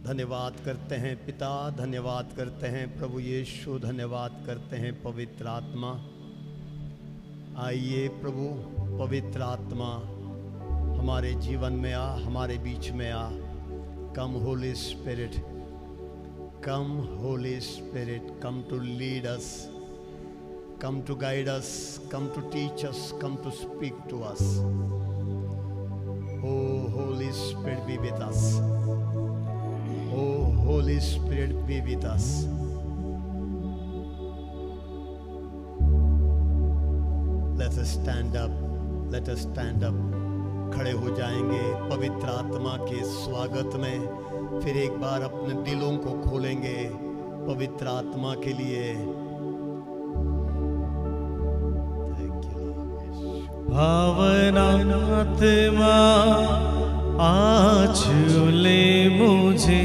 धन्यवाद करते हैं पिता, धन्यवाद करते हैं प्रभु यीशु, धन्यवाद करते हैं पवित्र आत्मा। आइए प्रभु, पवित्र आत्मा हमारे जीवन में आ, हमारे बीच में आ। Come holy spirit, come holy spirit, come to lead us, come to guide us, come to teach us, come to speak to us. Oh Holy Spirit, be with us. Oh Holy Spirit, be with us. Let us stand up. Let us stand up. खड़े हो जाएंगे पवित्र आत्मा के स्वागत में। फिर एक बार अपने दिलों को खोलेंगे पवित्र आत्मा के लिए। भावना आत्मा आज ले मुझे,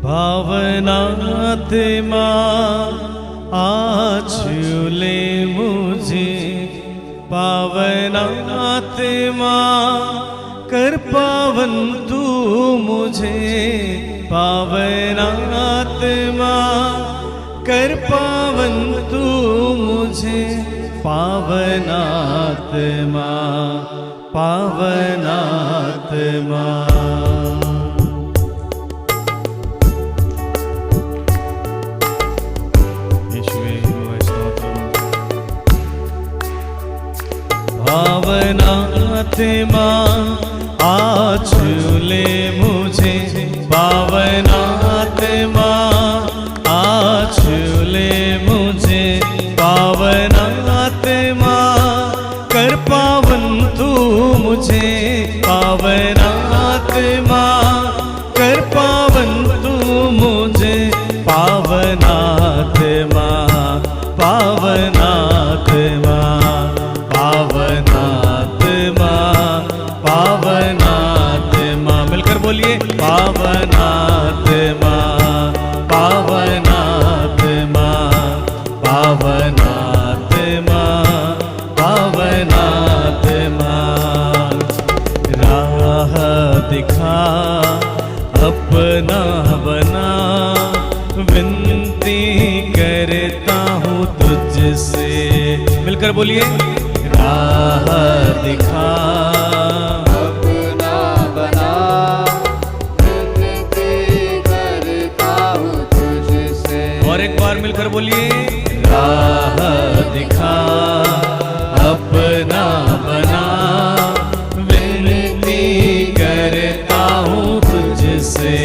भावना आत्मा आज ले मुझे, पावना आत्मा कर पावन तू मुझे, पावना आत्मा कर पावन तू मुझे, पावनात्मा पावनात्मा। भावनात्मा आज ले मुझे, पावनात्मा आज ले मुझे, पावनात्मा कर पावन तू मुझे, पावनात्मा कर पावन तू मुझे, पावनात्मा पावनात्मा पावनात्मा पावनात्मा। मिलकर बोलिए पावनात्मा पावनात्मा पावनात्मा पावनात्मा। राह दिखा अपना बना, विनती करता हूँ तुझसे। मिलकर बोलिए राह दिखा अपना बना, विनती करता हूँ तुझसे। और एक बार मिलकर बोलिए राह दिखा अपना बना, विनती करता हूँ तुझसे।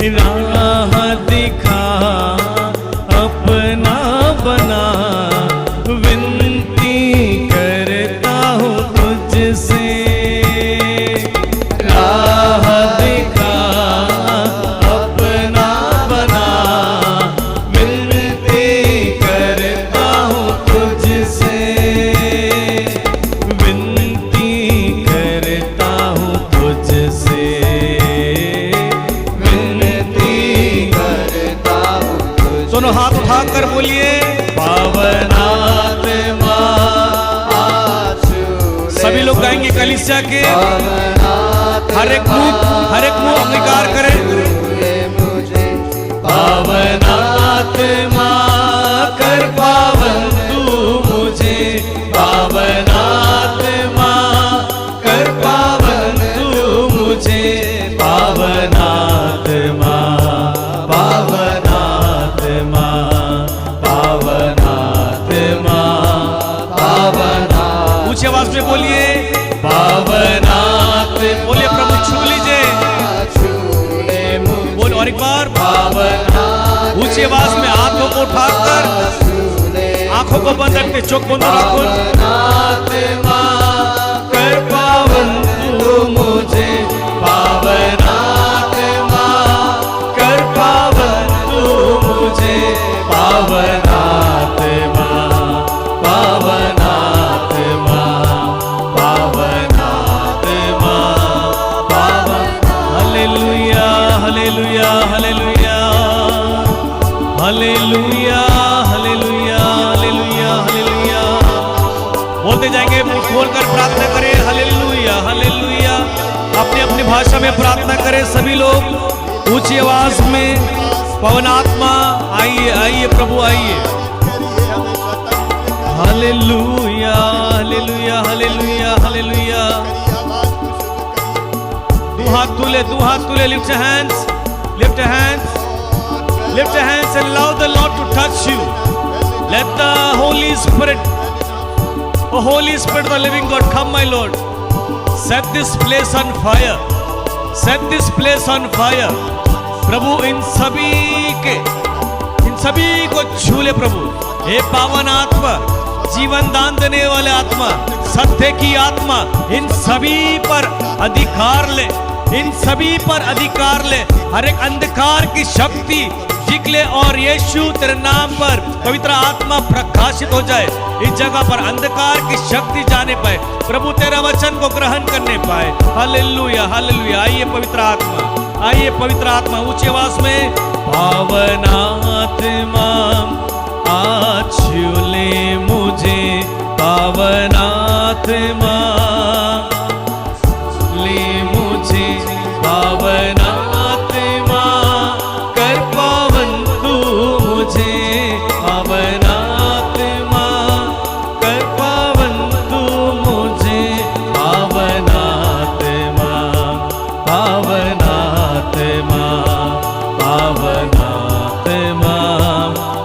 राह दिखा अपना बना, विनती करता हूँ तुझसे। राह दिखा अपना बना, विनती करता हूँ तुझसे, विनती करता हूँ तुझसे, विनती करता हूँ तुझसे। दोनों हाथ उठाकर बोलिए पावनात्मा। सभी लोग गाएंगे कलीसिया के, हर एक मुंह अंगीकार करें। पावनात्मा कर पावन तू मुझे, पावनात्मा कर पावन तू मुझे, पावनात्मा पावनात्मा पावनात्मा पावना। ऊंची आवाज में बोलिए पावनात्, बोलिए प्रभु छू लीजिए, बोल और एक बार पावनात्। ऊंची आवाज में हाथों को उठाकर, आंखों को बंद रखते, चोख बंद रखो। पावनात्मा कर पावन तू मुझे, पावनात्मा कर पावन तू मुझे, पावनात्मा पावनात्मा पावनात्मा पावन। Hallelujah hallelujah hallelujah hallelujah hallelujah hallelujah hallelujah. बोलते जाएंगे, मुंह खोलकर प्रार्थना करें हालेलुया हालेलुया। अपने अपने भाषा में प्रार्थना करें सभी लोग ऊंची आवाज में। पवन आत्मा आइए, आइए प्रभु आइए। Hallelujah hallelujah hallelujah hallelujah. दो हाथ तुले, lift hands, lift hands, lift your hands and allow the Lord to touch you. Let the Holy Spirit, oh Holy Spirit of the living God, come my Lord. Set this place on fire. Set this place on fire. प्रभु इन सभी को छू ले प्रभु। हे पावन आत्मा, जीवन दान देने वाले आत्मा, सत्य की आत्मा, इन सभी पर अधिकार ले, इन सभी पर अधिकार ले। हर एक अंधकार की शक्ति निकले और यीशु तेरे नाम पर पवित्र आत्मा प्रकाशित हो जाए। इस जगह पर अंधकार की शक्ति जाने पाए, प्रभु तेरा वचन को ग्रहण करने पाए। Hallelujah hallelujah. आइए पवित्र आत्मा, आइए पवित्र आत्मा, ऊंची आवाज में। पावन आत्मा आज छू ले मुझे, पावन आत्मा ले मुझे, पावन आत्मा कर पावन तू मुझे, पावन आत्मा कर पावन तू मुझे, पावन आत्मा, पावन आत्मा, पावन आत्मा,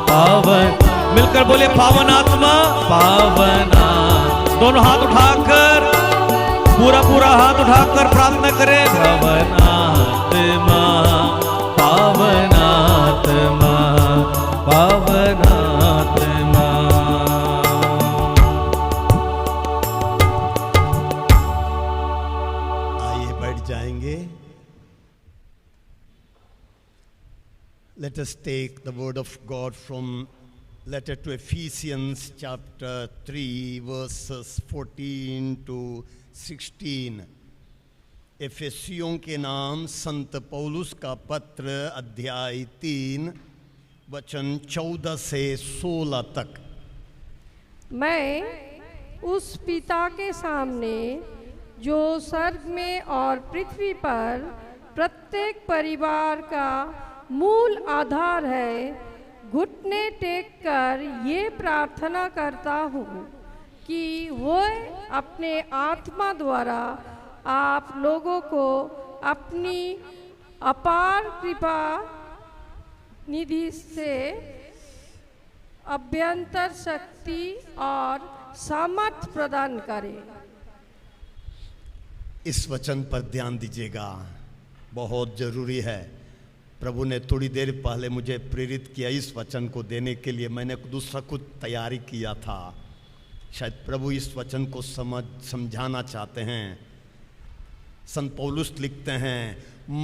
पावन। मिलकर बोले पावन आत्मा, पावन। दोनों हाथ उठाकर, पूरा हाथ उठाकर प्रार्थना करें। पावन आत्मा, पावन आत्मा, पावन आत्मा। आइए बैठ जाएंगे। Let us take the word of God from letter to Ephesians chapter 3 verses 14 to 16। एफेसियों के नाम संत पौलुस का पत्र अध्याय 3 वचन 14 से 16 तक। मैं उस पिता के सामने जो स्वर्ग में और पृथ्वी पर प्रत्येक परिवार का मूल आधार है, घुटने टेक कर ये प्रार्थना करता हूँ कि वह अपने आत्मा द्वारा आप लोगों को अपनी अपार कृपा निधि से अभ्यंतर शक्ति और सामर्थ्य प्रदान करे। इस वचन पर ध्यान दीजिएगा, बहुत जरूरी है। प्रभु ने थोड़ी देर पहले मुझे प्रेरित किया इस वचन को देने के लिए। मैंने दूसरा कुछ तैयारी किया था। शायद प्रभु इस वचन को समझाना चाहते हैं। संत पौलुस लिखते हैं,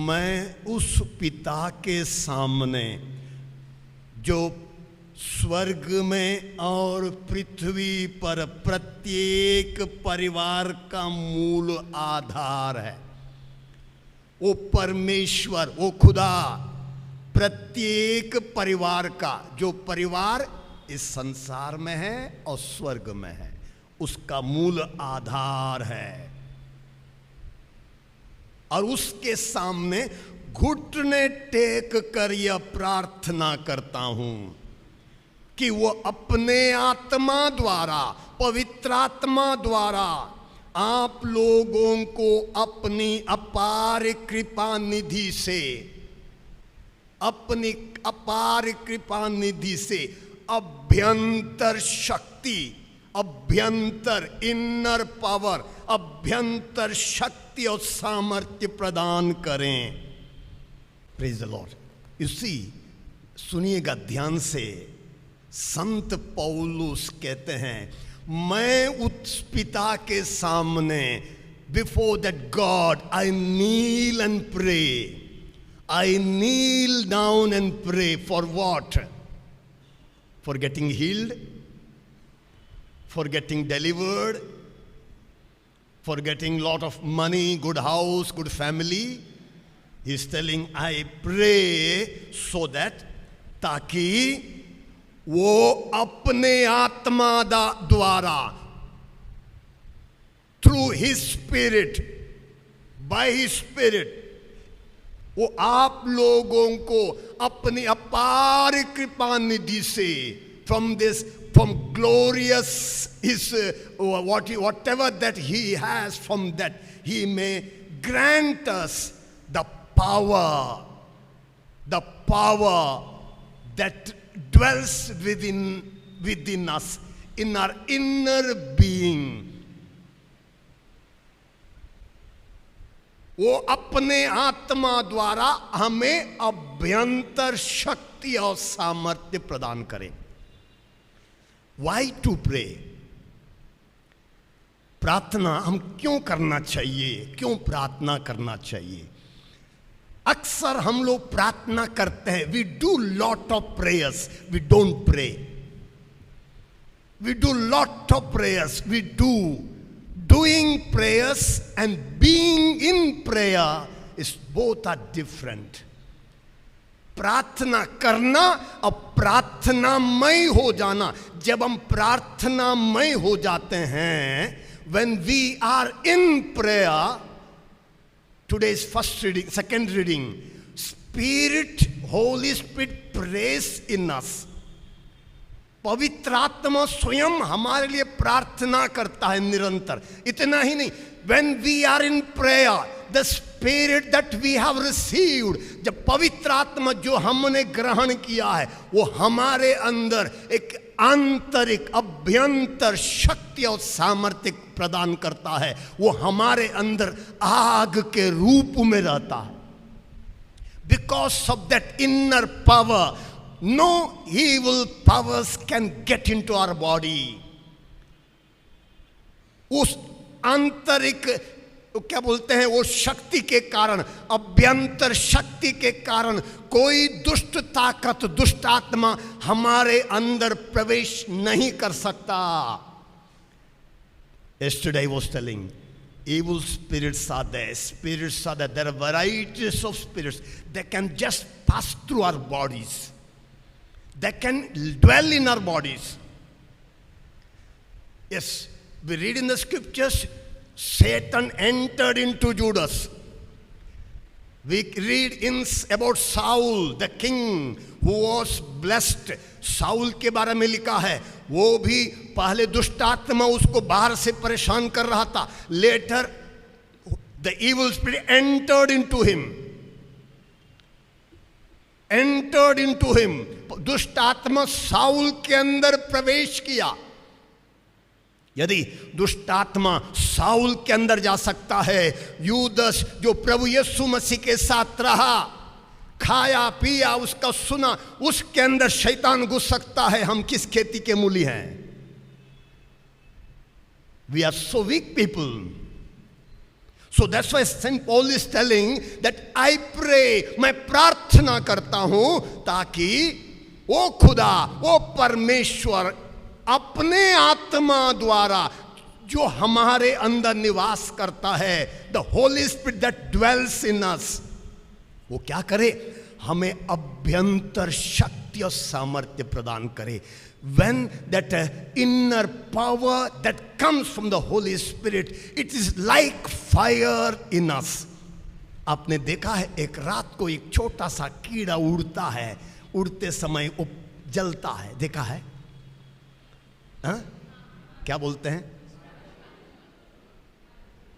मैं उस पिता के सामने जो स्वर्ग में और पृथ्वी पर प्रत्येक परिवार का मूल आधार है, वो परमेश्वर, वो खुदा प्रत्येक परिवार का, जो परिवार इस संसार में है और स्वर्ग में है, उसका मूल आधार है। और उसके सामने घुटने टेक कर यह प्रार्थना करता हूं कि वो अपने आत्मा द्वारा, पवित्र आत्मा द्वारा आप लोगों को अपनी अपार कृपा निधि से, अपनी अपार कृपा निधि से अभ्यंतर शक्ति, अभ्यंतर इनर पावर, अभ्यंतर शक्ति और सामर्थ्य प्रदान करें। Praise the Lord. इसी सुनिएगा ध्यान से। संत पौलुस कहते हैं, मैं उस पिता के सामने, before that God I kneel and pray, I kneel down and pray for what? For getting healed, for getting delivered, for getting lot of money, good house, good family. He is telling, I pray so that ताकि वो अपने आत्मा द्वारा, through his spirit, by his spirit वो आप लोगों को अपनी अपार कृपा निधि से from glorious is whatever that he has, from that he may grant us the power that dwells within us, in our inner being. वो अपने आत्मा द्वारा हमें अभ्यंतर शक्ति और सामर्थ्य प्रदान करे. Why to pray? प्रार्थना हम क्यों करना चाहिए, क्यों प्रार्थना करना चाहिए? अक्सर हम लोग प्रार्थना करते हैं. We do lot of prayers, we don't pray. We do lot of prayers, we doing prayers and being in prayer is both are different. प्रार्थना करना और प्रार्थनामय हो जाना. जब हम प्रार्थनामय हो जाते हैं, when we are in prayer, today's first reading, second reading, Spirit, Holy Spirit prays in us. पवित्र आत्मा स्वयं हमारे लिए प्रार्थना करता है निरंतर. इतना ही नहीं, when we are in prayer, the spirit that we have received, जब पवित्र आत्मा जो हमने ग्रहण किया है वो हमारे अंदर एक आंतरिक अभ्यंतर शक्ति और सामर्थ्य प्रदान करता है. वो हमारे अंदर आग के रूप में रहता है. Because of that inner power, no evil powers can get into our body. उस आंतरिक क्या बोलते हैं, वो शक्ति के कारण, अभ्यंतर शक्ति के कारण कोई दुष्ट ताकत, दुष्ट आत्मा हमारे अंदर प्रवेश नहीं कर सकता. Yesterday I was telling, evil spirits are there. Spirits are there. There are varieties of spirits that can just pass through our bodies. They can dwell in our bodies. Yes, we read in the scriptures, Satan entered into Judas. We read about Saul, the king who was blessed. Saul के बारे में लिखा है, वो भी पहले दुष्ट आत्मा उसको बाहर से परेशान कर रहा था. Later, the evil spirit entered into him. दुष्ट आत्मा साउल के अंदर प्रवेश किया. यदि दुष्ट आत्मा साउल के अंदर जा सकता है, यूदस जो प्रभु यीशु मसीह के साथ रहा, खाया पिया, उसका सुना, उसके अंदर शैतान घुस सकता है. हम किस खेती के मूली हैं? We are so weak people. So that's why Saint Paul is telling that I pray, मैं प्रार्थना करता हूं ताकि वो खुदा, वो परमेश्वर अपने आत्मा द्वारा जो हमारे अंदर निवास करता है, the Holy Spirit that dwells in us, वो क्या करे? हमें अभ्यंतर शक्ति और सामर्थ्य प्रदान करे. When that inner power that comes from the Holy Spirit, it is like fire in us. आपने देखा है, एक रात को एक छोटा सा कीड़ा उड़ता है, उड़ते समय वो जलता है, देखा है? हाँ, क्या बोलते हैं?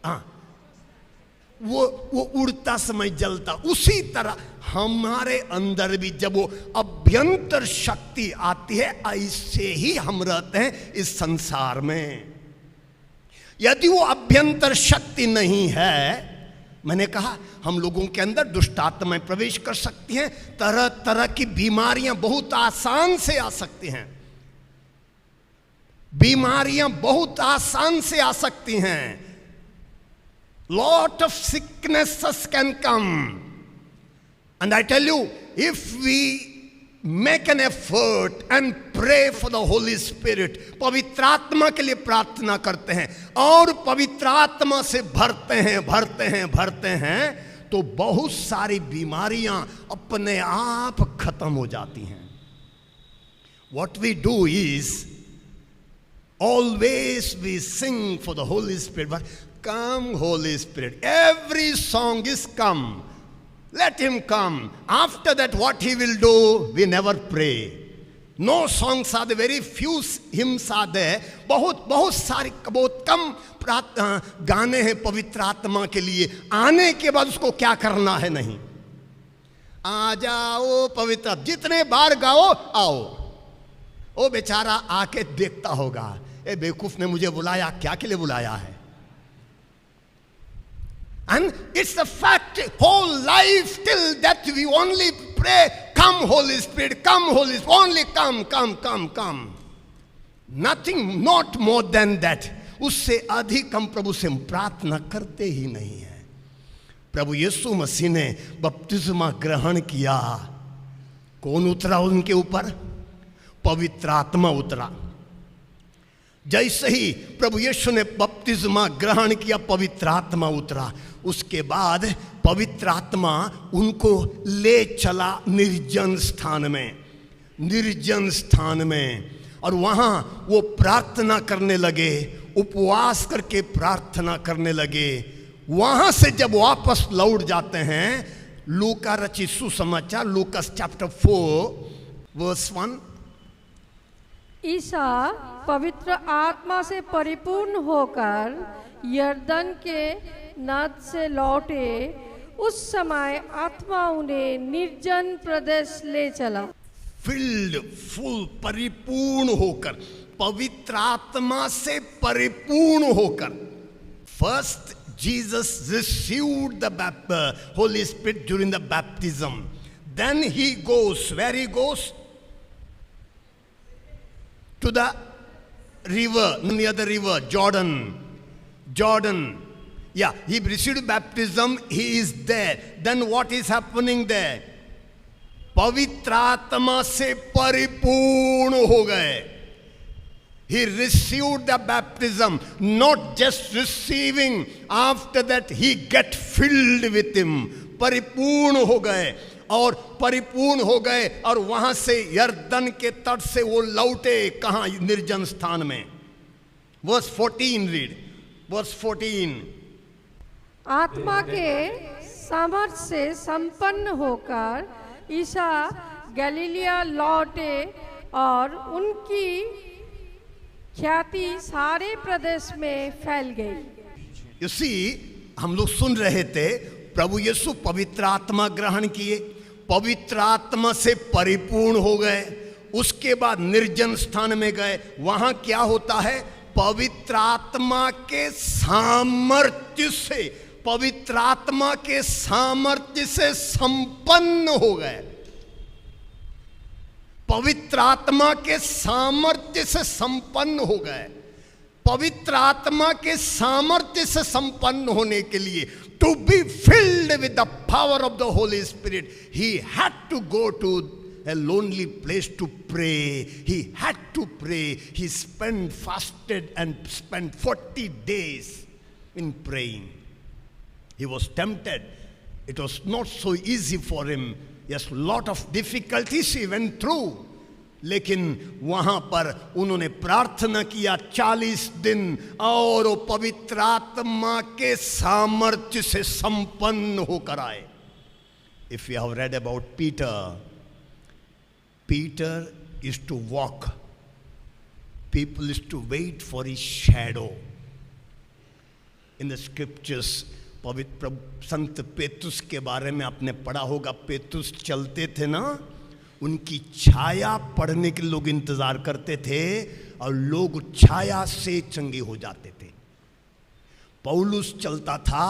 हाँ, वो उड़ता समय जलता. उसी तरह हमारे अंदर भी जब वो अभ्यंतर शक्ति आती है, ऐसे ही हम रहते हैं इस संसार में. यदि वो अभ्यंतर शक्ति नहीं है, मैंने कहा हम लोगों के अंदर दुष्ट आत्माएं प्रवेश कर सकती हैं. तरह तरह की बीमारियां बहुत आसान से आ सकती हैं. बीमारियां बहुत आसान से आ सकती हैं. Lot of sicknesses can come. And I tell you, if we make an effort and pray for the Holy Spirit, पवित्र आत्मा के लिए प्रार्थना करते हैं और पवित्र आत्मा से भरते हैं, तो बहुत सारी बीमारियां अपने आप खत्म हो जाती हैं. What we do is, always we sing for the Holy Spirit, but Come, Holy Spirit. Every song is come. Let him come. After that, what he will do, we never pray. No songs are there, very few hymns are there. बहुत कम गाने हैं पवित्र आत्मा के लिए. आने के बाद उसको क्या करना है नहीं. आ जाओ पवित्र, जितने बार गाओ आओ. ओ बेचारा आके देखता होगा, ए बेवकूफ ने मुझे बुलाया, क्या के लिए बुलाया है. And it's a fact, whole life till death we only pray, come Holy Spirit, come Holy Spirit, only come. Nothing, not more than that. उससे अधिक हम प्रभु से प्रार्थना करते ही नहीं है. प्रभु यीशु मसीह ने बपतिस्मा ग्रहण किया. कौन उतरा उनके ऊपर? पवित्र आत्मा उतरा. जैसे ही प्रभु यीशु ने बपतिस्मा ग्रहण किया, पवित्र आत्मा उतरा. उसके बाद पवित्र आत्मा उनको ले चला निर्जन स्थान में, और वहां वो प्रार्थना करने लगे, उपवास करके प्रार्थना करने लगे. वहां से जब वापस लौट जाते हैं, लूका रचित सुसमाचार, लूकास चैप्टर 4 वर्स 1. ईसा पवित्र आत्मा से परिपूर्ण होकर यरदन के नद से लौटे. उस समय आत्मा उन्हें निर्जन प्रदेश ले चला. फिल्ड, फुल, परिपूर्ण होकर, पवित्र आत्मा से परिपूर्ण होकर. First Jesus received the Holy Spirit during the baptism. Then he goes, where he goes? To the river, near the river, Jordan. Yeah, he received baptism, he is there. Then what is happening there? पवित्र आत्मा से परिपूर्ण हो गए. He received the baptism, not just receiving, after that he get filled with him. परिपूर्ण हो गए, और परिपूर्ण हो गए, और वहां से यरदन के तट से वो लौटे. कहां? निर्जन स्थान में. Verse 14 read. Verse 14. आत्मा के सामर्थ्य से संपन्न होकर ईसा गलीलिया लौटे, और उनकी ख्याति सारे प्रदेश में फैल गई. You see, हम लोग सुन रहे थे, प्रभु यीशु पवित्र आत्मा ग्रहण किए, पवित्र आत्मा से परिपूर्ण हो गए. उसके बाद निर्जन स्थान में गए. वहां क्या होता है? पवित्र आत्मा के सामर्थ्य से, पवित्र आत्मा के सामर्थ्य से संपन्न हो गए. पवित्र आत्मा के सामर्थ्य से संपन्न हो गए. पवित्र आत्मा के सामर्थ्य से संपन्न होने के लिए, to be filled with the power of the Holy Spirit, he had to go to a lonely place to pray. He had to pray. He fasted and spent 40 days in praying. He was tempted. It was not so easy for him. Yes, lot of difficulties he went through. लेकिन वहां पर उन्होंने प्रार्थना किया 40 दिन, और वो पवित्र आत्मा के सामर्थ्य से संपन्न होकर आए. If you have read about Peter used to walk. People used to wait for his shadow. In the scriptures, पवित्र संत पेतुस के बारे में आपने पढ़ा होगा. पेतुस चलते थे ना, उनकी छाया पड़ने के लोग इंतजार करते थे, और लोग छाया से चंगे हो जाते थे. पौलुस चलता था,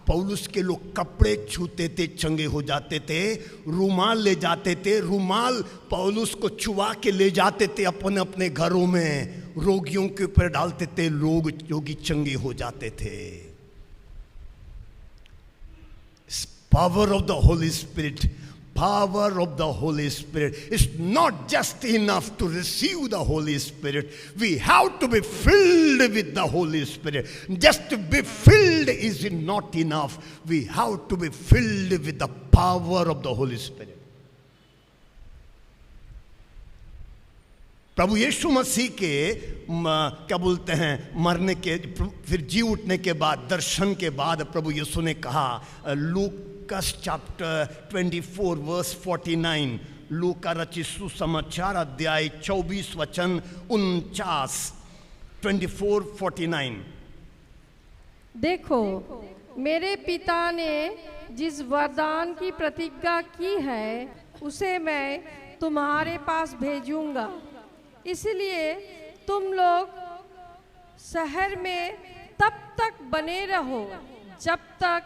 पौलुस के लोग कपड़े छूते थे, चंगे हो जाते थे. रुमाल ले जाते थे, रुमाल पौलुस को छुआ के ले जाते थे अपने अपने घरों में, रोगियों के ऊपर डालते थे, लोग रोगी चंगे हो जाते थे. Power of the Holy Spirit, power of the Holy Spirit. It's not just enough to receive the Holy Spirit. We have to be filled with the Holy Spirit. Just to be filled is not enough. We have to be filled with the power of the Holy Spirit. प्रभु यीशु मसीह के क्या बोलते हैं मरने के फिर जी उठने के बाद, दर्शन के बाद प्रभु यीशु ने कहा, लूकास चैप्टर 24 वर्स 49, लूका रचित सुसमाचार अध्याय 24 वचन 49, 24:49। देखो, मेरे पिता ने जिस वरदान की प्रतिज्ञा की है उसे मैं तुम्हारे पास भेजूंगा, इसलिए तुम लोग शहर में तब तक बने रहो जब तक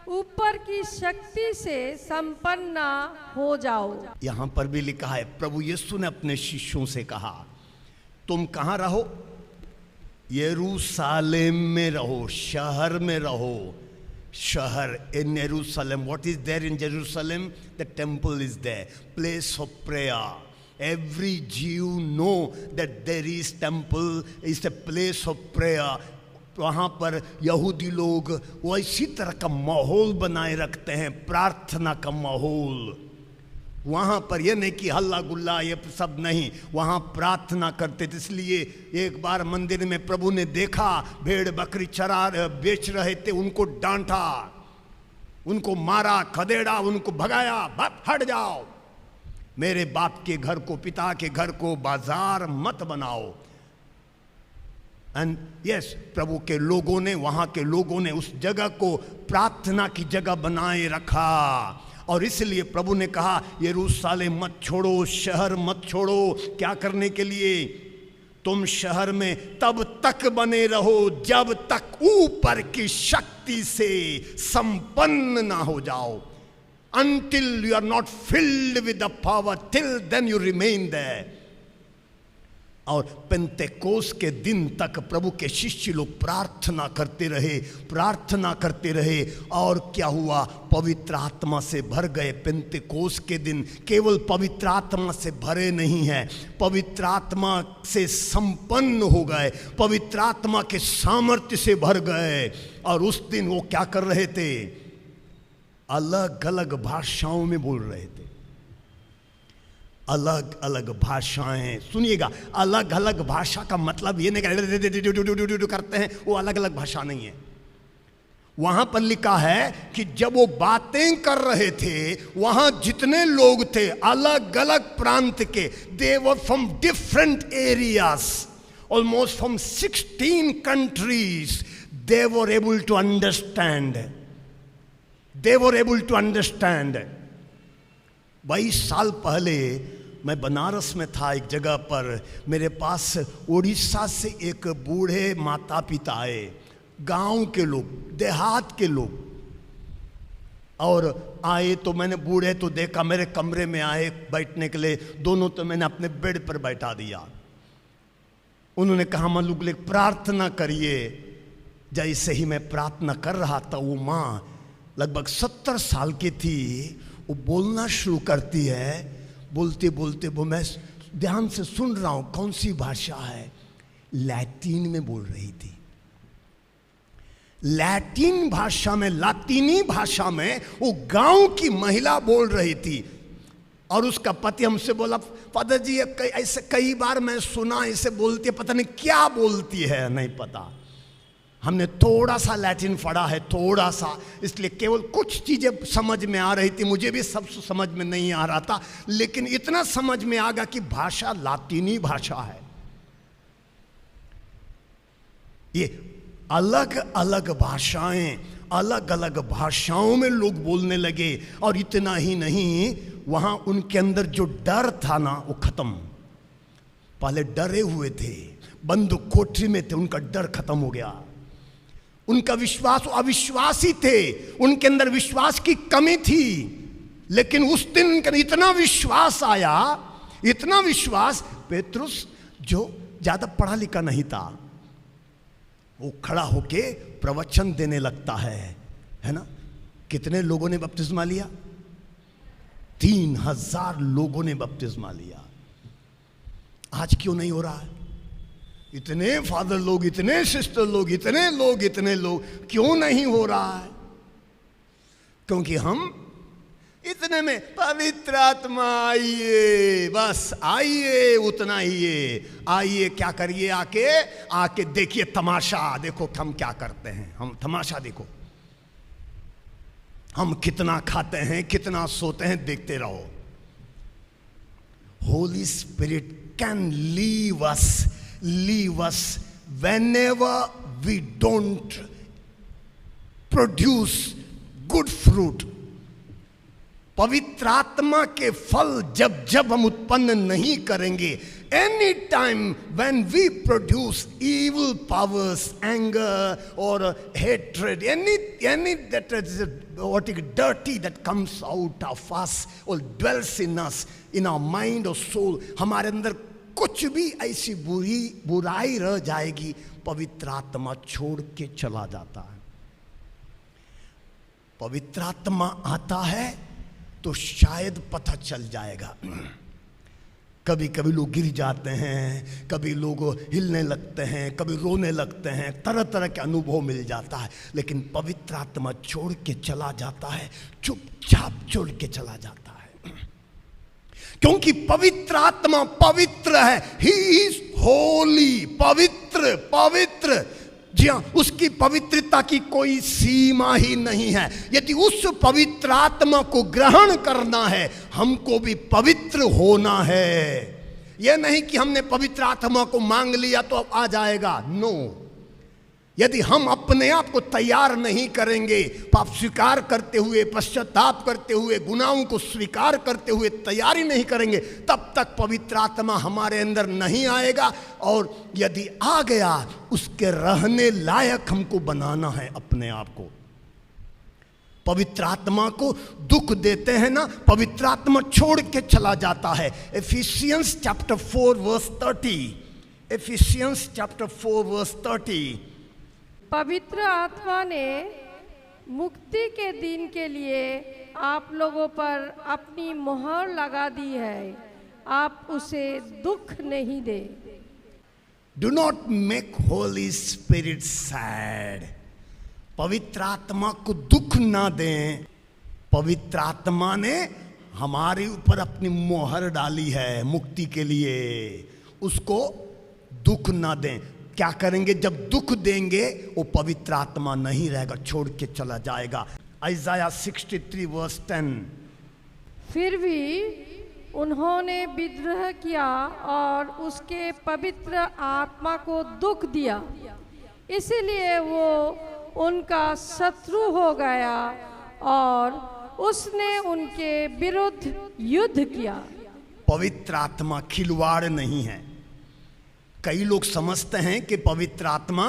ऊपर की शक्ति से संपन्न ना हो जाओ। यहां पर भी लिखा है, प्रभु यीशु ने अपने शिष्यों से कहा, तुम कहां रहो? यरूशलेम में रहो, शहर में रहो। शहर in Jerusalem. What is there in Jerusalem? The temple is there, place of prayer. Every Jew know that there is temple, is a place of prayer. वहाँ पर यहूदी लोग वो इसी तरह का माहौल बनाए रखते हैं, प्रार्थना का माहौल। वहाँ पर यह नहीं कि हल्ला गुल्ला ये सब नहीं, वहाँ प्रार्थना करते थे। इसलिए एक बार मंदिर में प्रभु ने देखा भेड़ बकरी चरा बेच रहे थे, उनको डांटा, उनको मारा, खदेड़ा, उनको भगाया, हट जाओ, मेरे बाप के घर को, पिता के घर को बाजार मत बनाओ। एंड यस, प्रभु के लोगों ने, वहाँ के लोगों ने उस जगह को प्रार्थना की जगह बनाए रखा। और इसलिए प्रभु ने कहा, यरूशलेम मत छोड़ो, शहर मत छोड़ो। क्या करने के लिए? तुम शहर में तब तक बने रहो जब तक ऊपर की शक्ति से संपन्न ना हो जाओ। Until you are not filled with the power, till then you remain there. और पेंतेकोस्त के दिन तक प्रभु के शिष्य लोग प्रार्थना करते रहे, प्रार्थना करते रहे। और क्या हुआ? पवित्र आत्मा से भर गए। पेंतेकोस्त के दिन केवल पवित्र आत्मा से भरे नहीं है, पवित्र आत्मा से संपन्न हो गए, पवित्र आत्मा के सामर्थ्य से भर गए। और उस दिन वो क्या कर रहे थे? अलग अलग भाषाओं में बोल रहे थे। अलग अलग भाषाएं, सुनिएगा, अलग अलग भाषा का मतलब ये नहीं करते हैं, वो अलग अलग भाषा नहीं है। वहां पर लिखा है कि जब वो बातें कर रहे थे, वहां जितने लोग थे अलग अलग प्रांत के, they were from different areas, almost from 16 countries, they were able to understand, they were able to understand. 22 साल पहले मैं बनारस में था, एक जगह पर मेरे पास उड़ीसा से एक बूढ़े माता पिता आए, गांव के लोग, देहात के लोग। और आए तो मैंने बूढ़े तो देखा, मेरे कमरे में आए बैठने के लिए, दोनों तो मैंने अपने बेड पर बैठा दिया। उन्होंने कहा, मलुगले प्रार्थना करिए। जैसे ही मैं प्रार्थना कर रहा था, वो माँ लगभग 70 साल की थी, वो बोलना शुरू करती है। बोलते बोलते वो, मैं ध्यान से सुन रहा हूं कौन सी भाषा है, लैटिन में बोल रही थी। लैटिन भाषा में, लातीनी भाषा में वो गांव की महिला बोल रही थी। और उसका पति हमसे बोला, फादर जी ऐसे कई बार मैं सुना, इसे बोलती है, पता नहीं क्या बोलती है, नहीं पता। हमने थोड़ा सा लैटिन पढ़ा है, थोड़ा सा, इसलिए केवल कुछ चीज़ें समझ में आ रही थी, मुझे भी सब समझ में नहीं आ रहा था, लेकिन इतना समझ में आ गया कि भाषा लातीनी भाषा है। ये अलग अलग भाषाएं, अलग अलग भाषाओं में लोग बोलने लगे। और इतना ही नहीं, वहां उनके अंदर जो डर था ना, वो खत्म। पहले डरे हुए थे, बंद कोठरी में थे, उनका डर खत्म हो गया। उनका विश्वास, अविश्वासी थे, उनके अंदर विश्वास की कमी थी। लेकिन उस दिन उनके इतना विश्वास आया, इतना विश्वास। पेट्रुस जो ज्यादा पढ़ा लिखा नहीं था, वो खड़ा होके प्रवचन देने लगता है ना। कितने लोगों ने बपतिस्मा लिया? 3000 लोगों ने बपतिस्मा लिया। आज क्यों नहीं हो रहा है? इतने फादर लोग, इतने सिस्टर लोग, इतने लोग क्यों नहीं हो रहा है? क्योंकि हम इतने में पवित्र आत्मा आइए, बस आइए, उतना ही है। आइए, क्या करिए, आके आके देखिए तमाशा, देखो हम क्या करते हैं, हम तमाशा देखो, हम कितना खाते हैं, कितना सोते हैं, देखते रहो। Holi spirit can leave us whenever we don't produce good fruit। पवित्र आत्मा के फल जब जब हम उत्पन्न नहीं करेंगे, any time when we produce evil powers, anger or hatred, any that is what is dirty that comes out of us or dwells in us, in our mind or soul, हमारे अंदर कुछ भी ऐसी बुराई रह जाएगी, पवित्र आत्मा छोड़ के चला जाता है। पवित्र आत्मा आता है तो शायद पता चल जाएगा। कभी कभी लोग गिर जाते हैं, कभी लोग हिलने लगते हैं, कभी रोने लगते हैं, तरह तरह के अनुभव मिल जाता है, लेकिन पवित्र आत्मा छोड़ के चला जाता है, चुपचाप छोड़ के चला जाता है। क्योंकि पवित्र आत्मा पवित्र है, ही इज होली, पवित्र पवित्र। जी हाँ, उसकी पवित्रता की कोई सीमा ही नहीं है। यदि उस पवित्र आत्मा को ग्रहण करना है, हमको भी पवित्र होना है। यह नहीं कि हमने पवित्र आत्मा को मांग लिया तो अब आ जाएगा, नो। यदि हम अपने आप को तैयार नहीं करेंगे, पाप स्वीकार करते हुए, पश्चाताप करते हुए, गुनाहों को स्वीकार करते हुए तैयारी नहीं करेंगे, तब तक पवित्र आत्मा हमारे अंदर नहीं आएगा। और यदि आ गया, उसके रहने लायक हमको बनाना है अपने आप को। पवित्र आत्मा को दुख देते हैं ना, पवित्र आत्मा छोड़ के चला जाता है। Ephesians chapter 4 verse 30, Ephesians chapter 4 verse 30। पवित्र आत्मा ने मुक्ति के दिन के लिए आप लोगों पर अपनी मोहर लगा दी है, आप उसे दुख नहीं दे। Do not make holy spirit sad. पवित्र आत्मा को दुख ना दें। पवित्र आत्मा ने हमारे ऊपर अपनी मोहर डाली है मुक्ति के लिए, उसको दुख ना दें। क्या करेंगे? जब दुख देंगे वो पवित्र आत्मा नहीं रहेगा, छोड़ के चला जाएगा। Isaiah 63 verse 10। फिर भी उन्होंने विद्रोह किया और उसके पवित्र आत्मा को दुख दिया, इसीलिए वो उनका शत्रु हो गया और उसने उनके विरुद्ध युद्ध किया। पवित्र आत्मा खिलवाड़ नहीं है। कई लोग समझते हैं कि पवित्र आत्मा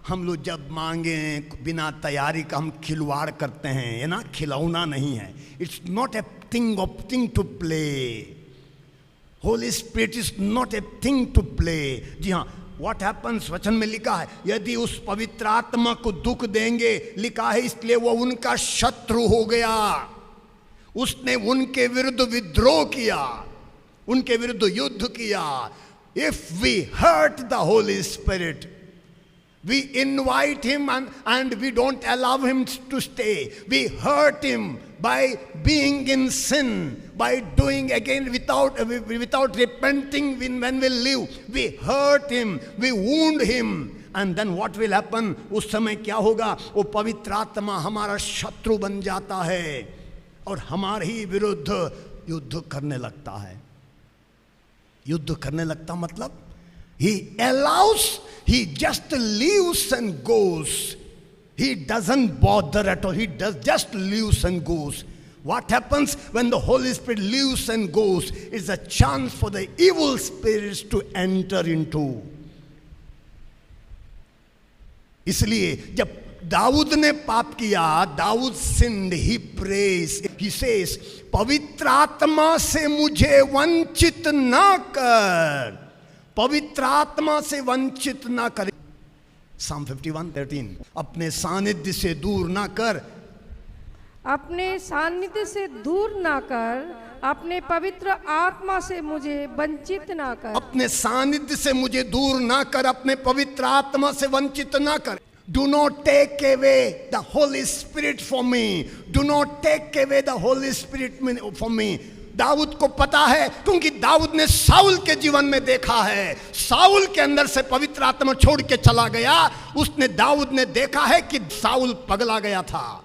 हम लोग जब मांगे बिना तैयारी का हम खिलवाड़ करते हैं, ये ना, खिलौना नहीं है। It's not a thing to play. Holy spirit is not a thing to play. जी हाँ, व्हाट हैपन्स, वचन में लिखा है, यदि उस पवित्र आत्मा को दुख देंगे, लिखा है इसलिए वो उनका शत्रु हो गया, उसने उनके विरुद्ध विद्रोह किया, उनके विरुद्ध युद्ध किया। If we hurt the Holy Spirit, we invite him and we don't allow him to stay. We hurt him by being in sin, by doing again without repenting when we live. We hurt him, we wound him. And then what will happen? उस समय क्या होगा? वो पवित्र आत्मा हमारा शत्रु बन जाता है और हमारे ही विरुद्ध युद्ध करने लगता है। युद्ध करने लगता मतलब he allows, he just leaves and goes. He doesn't bother at all. He just leaves and goes. What happens when the Holy Spirit leaves and goes is a chance for the evil spirits to enter into. इसलिए जब दाऊद ने पाप किया, Dawood sinned, he prays, he says, पवित्र आत्मा से मुझे वंचित ना कर, पवित्र आत्मा से वंचित ना कर। Psalm 51:13, अपने सानिध्य से दूर ना कर, अपने सानिध्य से दूर ना कर, अपने पवित्र आत्मा से मुझे वंचित ना कर। अपने सानिध्य से मुझे दूर ना कर, अपने पवित्र आत्मा से वंचित ना कर। Do not take away the Holy Spirit from me. Do not take away the Holy Spirit from me. Dawood को पता है, क्योंकि दाऊद ने साउल के जीवन में देखा है, साउल के अंदर से पवित्र आत्मा छोड़ के चला गया। उसने, दाऊद ने देखा है कि साउल पगला गया था।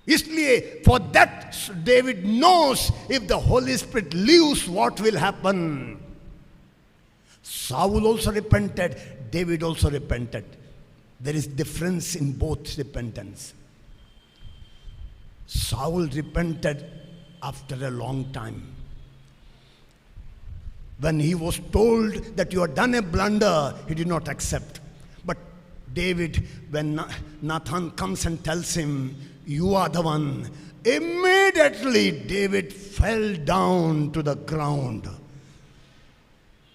इसलिए for that David knows if the Holy Spirit leaves what will happen. Saul also repented, David also repented. There is difference in both repentance. Saul repented after a long time. When he was told that you have done a blunder, he did not accept. But David, when Nathan comes and tells him, you are the one, immediately David fell down to the ground.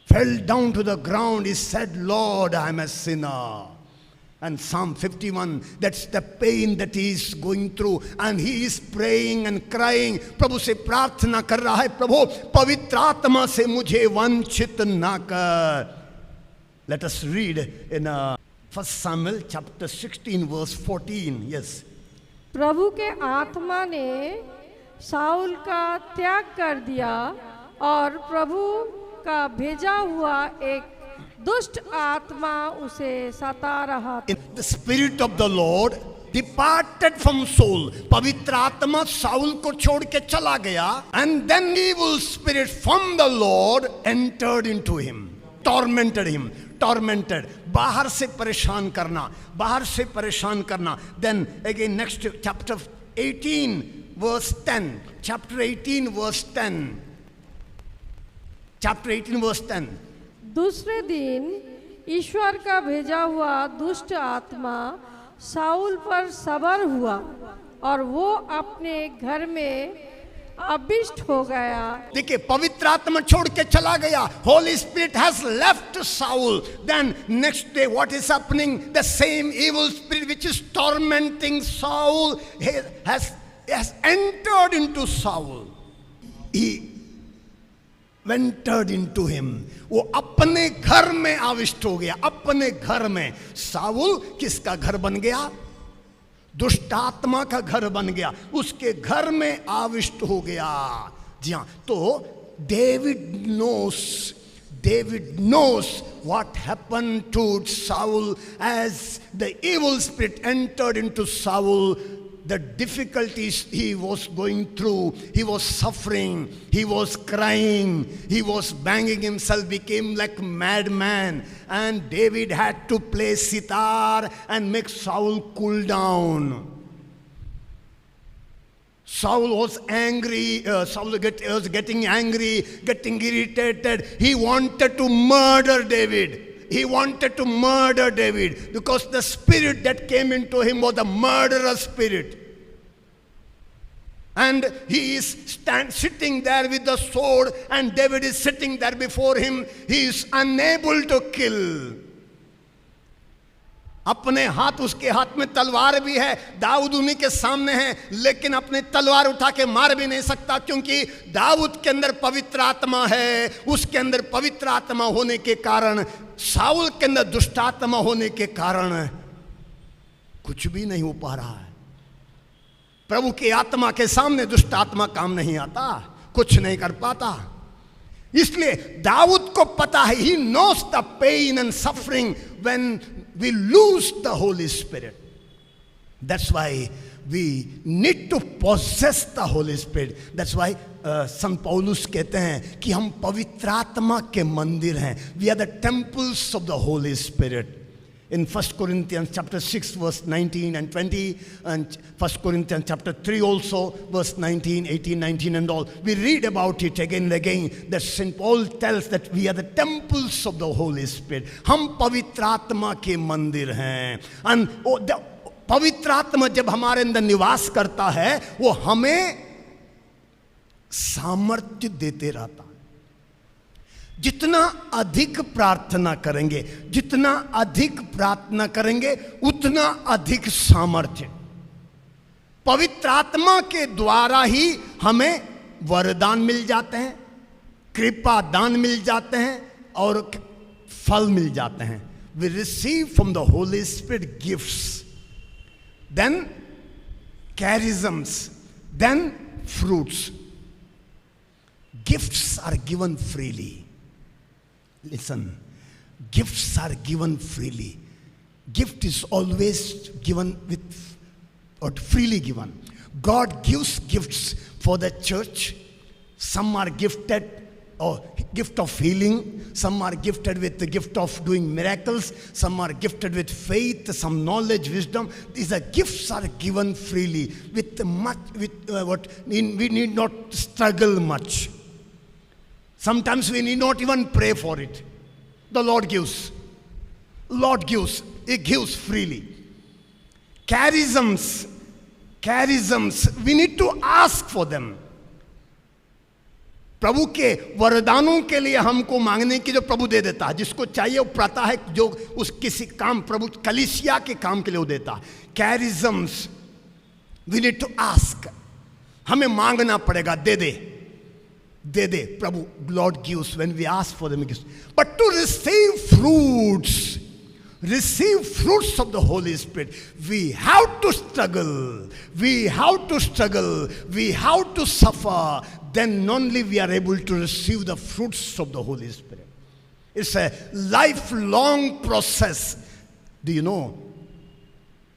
Fell down to the ground. He said, Lord, I am a sinner. And Psalm 51, that's the pain that he is going through. And he is praying and crying. प्रभु से प्रार्थना कर रहा है, प्रभु पवित्र आत्मा से मुझे वंचित ना कर. Let us read in 1 Samuel chapter 16 verse 14. Yes. प्रभु के आत्मा ने साउल का त्याग कर दिया और प्रभु का भेजा हुआ एक दुष्ट आत्मा उसे सता रहा था. The spirit of the Lord departed from Saul. पवित्र आत्मा साउल को छोड़ के चला गया. And then evil spirit from the Lord entered into him, tormented him. Tormented, बाहर से परेशान करना, बाहर से परेशान करना. Then again next chapter 18 verse 10. Chapter 18 verse 10. Chapter 18 verse 10. दूसरे दिन ईश्वर का भेजा हुआ दुष्ट आत्मा साउल पर सवार हुआ और वो अपने घर में अभिष्ट हो गया. देखिए, पवित्र आत्मा छोड़ के चला गया. Holy Spirit has left Saul. Then next day what is happening? The same evil spirit which is tormenting Saul has entered into Saul. He entered into him. वो अपने घर में आविष्ट हो गया. अपने घर में. साउल किसका घर बन गया? दुष्ट आत्मा का घर बन गया. उसके घर में आविष्ट हो गया. जी हाँ. तो David knows what happened to Saul as the evil spirit entered into Saul. The difficulties he was going through, he was suffering, he was crying, he was banging himself, became like madman. And David had to play sitar and make Saul cool down. Saul was angry, Saul was getting angry, getting irritated. He wanted to murder David. He wanted to murder David because the spirit that came into him was a murderous spirit. And he is sitting there with the sword, and David is sitting there before him. He is unable to kill. अपने हाथ, उसके हाथ में तलवार भी है. दाऊद उन्हीं के सामने है, लेकिन अपने तलवार उठा के मार भी नहीं सकता, क्योंकि दाऊद के अंदर पवित्र आत्मा है. उसके अंदर पवित्र आत्मा होने के कारण, साउल के अंदर दुष्ट आत्मा होने के कारण कुछ भी नहीं हो पा रहा है. प्रभु की आत्मा के सामने दुष्ट आत्मा काम नहीं आता, कुछ नहीं कर पाता. इसलिए दाऊद को पता है, he knows the pain and suffering when we lose the Holy Spirit. That's why we need to possess the Holy Spirit. That's why संत पौलुस कहते हैं कि हम पवित्र आत्मा के मंदिर हैं. We are the temples of the Holy Spirit. In 1 Corinthians chapter 6 verse 19 and 20, and 1 Corinthians chapter 3 also verse 19, 18, 19 and all, we read about it again and again, that St. Paul tells that we are the temples of the Holy Spirit. हम पवित्र आत्मा के मंदिर हैं. And पवित्र आत्मा जब हमारे अंदर निवास करता है, वो हमें सामर्थ्य देते रहता. जितना अधिक प्रार्थना करेंगे, जितना अधिक प्रार्थना करेंगे, उतना अधिक सामर्थ्य. पवित्र आत्मा के द्वारा ही हमें वरदान मिल जाते हैं, कृपा दान मिल जाते हैं और फल मिल जाते हैं. we receive from the Holy Spirit gifts, then charisms, then fruits. Gifts are given freely. Listen, gifts are given freely. Gift is always given with, or freely given. God gives gifts for the church. Some are gifted or gift of healing. Some are gifted with the gift of doing miracles. Some are gifted with faith, some knowledge, wisdom. These are gifts are given freely with much, we need not struggle much. Sometimes we need not even pray for it. The Lord gives. Lord gives. He gives freely. Charisms, we need to ask for them. प्रभु के वरदानों के लिए हमको मांगने की जो प्रभु दे देता है, जिसको चाहिए वो प्राता है, जो उस किसी काम प्रभु कलीसिया के काम के लिए वो देता है. Charisms, we need to ask. हमें मांगना पड़ेगा, दे दे प्रभु. Lord gives when we ask for them. He gives. But to receive fruits of the Holy Spirit, we have to struggle, we have to suffer. Then only we are able to receive the fruits of the Holy Spirit. It's a lifelong process. Do you know,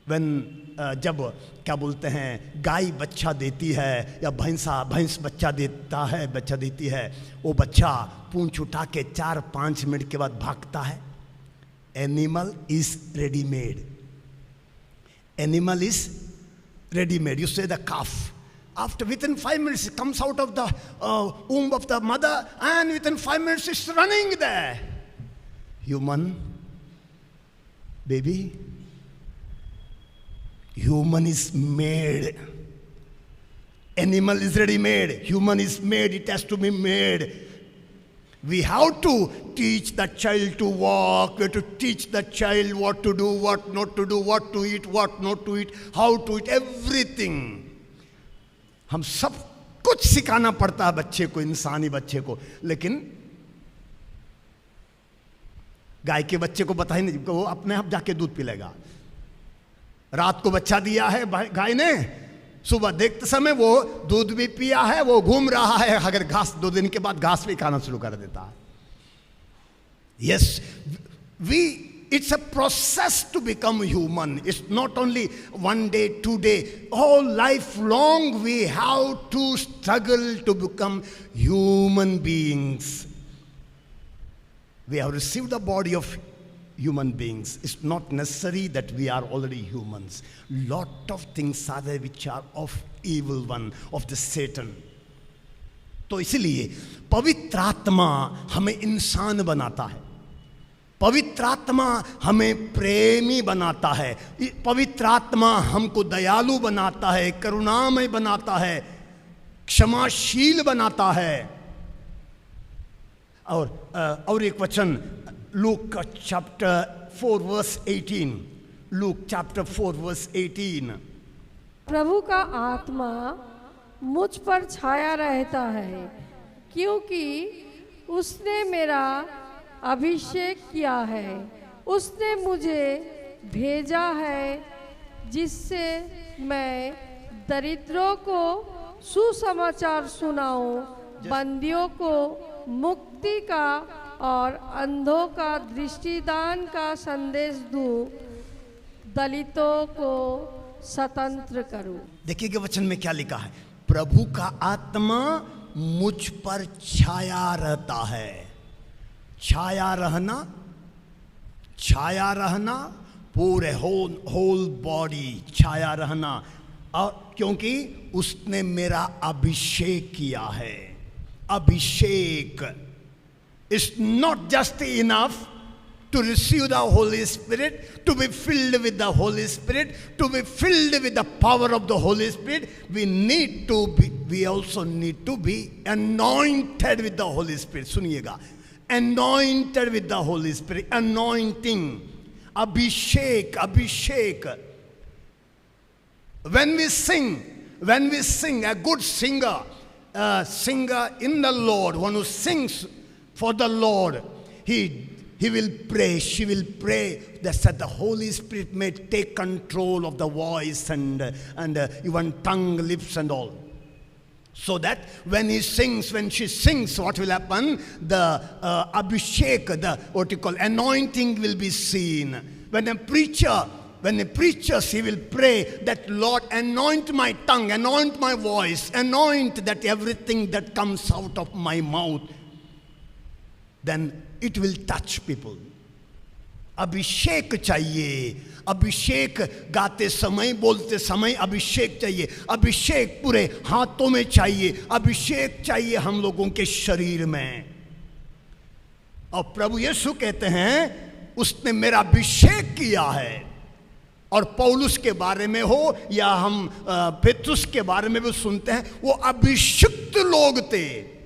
when जब क्या बोलते हैं गाय बच्चा देती है या भैंस बच्चा देती है, वो बच्चा पूंछ उठा के 4-5 मिनट के बाद भागता है. Animal is ready made. You say the calf. Within 5 minutes it comes out of the womb of the mother, and within 5 minutes it's running there. Human is made. Animal is ready made. Human is made. It has to be made. We have to teach the child to walk. We have to teach the child what to do, what not to do, what to eat, what not to eat, how to eat, everything. हम सब कुछ सिखाना पड़ता है बच्चे को, इंसानी बच्चे को. लेकिन गाय के बच्चे को बता ही नहीं, वो अपने आप जाके दूध पी लेगा. रात को बच्चा दिया है गाय ने, सुबह देखते समय वो दूध भी पिया है, वो घूम रहा है. अगर घास 2 दिन के बाद घास भी खाना शुरू कर देता है. Yes, it's a process to become human. It's not only 1 day, 2 day. All life long we have to struggle to become human beings. We have received the body of human beings. It's not necessary that we are already humans. Lot of things are there which are of evil one, of the Satan. तो इसलिए पवित्र आत्मा हमें इंसान बनाता है. पवित्र आत्मा हमें प्रेमी बनाता है. पवित्र आत्मा हमको दयालु बनाता है, करुणामय बनाता है, क्षमाशील बनाता है. और एक वचन Luke chapter 4 verse 18. Luke chapter 4 verse 18. प्रभु का आत्मा मुझ पर छाया रहता है, क्योंकि उसने मेरा अभिषेक किया है. उसने मुझे भेजा है जिससे मैं दरिद्रों को सुसमाचार सुनाऊं, बंदियों को मुक्ति का और अंधों का दृष्टिदान का संदेश दूं, दलितों को स्वतंत्र करूं. देखिए कि वचन में क्या लिखा है. प्रभु का आत्मा मुझ पर छाया रहता है. छाया रहना पूरे होल बॉडी छाया रहना. और क्योंकि उसने मेरा अभिषेक किया है. अभिषेक is not just enough to receive the Holy Spirit, to be filled with the Holy Spirit, to be filled with the power of the Holy Spirit. We also need to be anointed with the Holy Spirit. सुनिएगा, anointed with the Holy Spirit, anointing, abhishek. When we sing, a good singer in the Lord, one who sings for the Lord, he he will pray, she will pray that the Holy Spirit may take control of the voice and even tongue, lips and all. So that when he sings, when she sings, what will happen? The abhishek, the what you call anointing will be seen. When a preacher, he will pray that Lord, anoint my tongue, anoint my voice, anoint that everything that comes out of my mouth, then it will touch people. अभिषेक चाहिए, अभिषेक गाते समय, बोलते समय अभिषेक चाहिए, अभिषेक पूरे हाथों में चाहिए, अभिषेक चाहिए हम लोगों के शरीर में। और प्रभु यीशु कहते हैं उसने मेरा अभिषेक किया है। और पौलुस के बारे में हो या हम पेतरुस के बारे में भी सुनते हैं, वो अभिषिक्त लोग थे,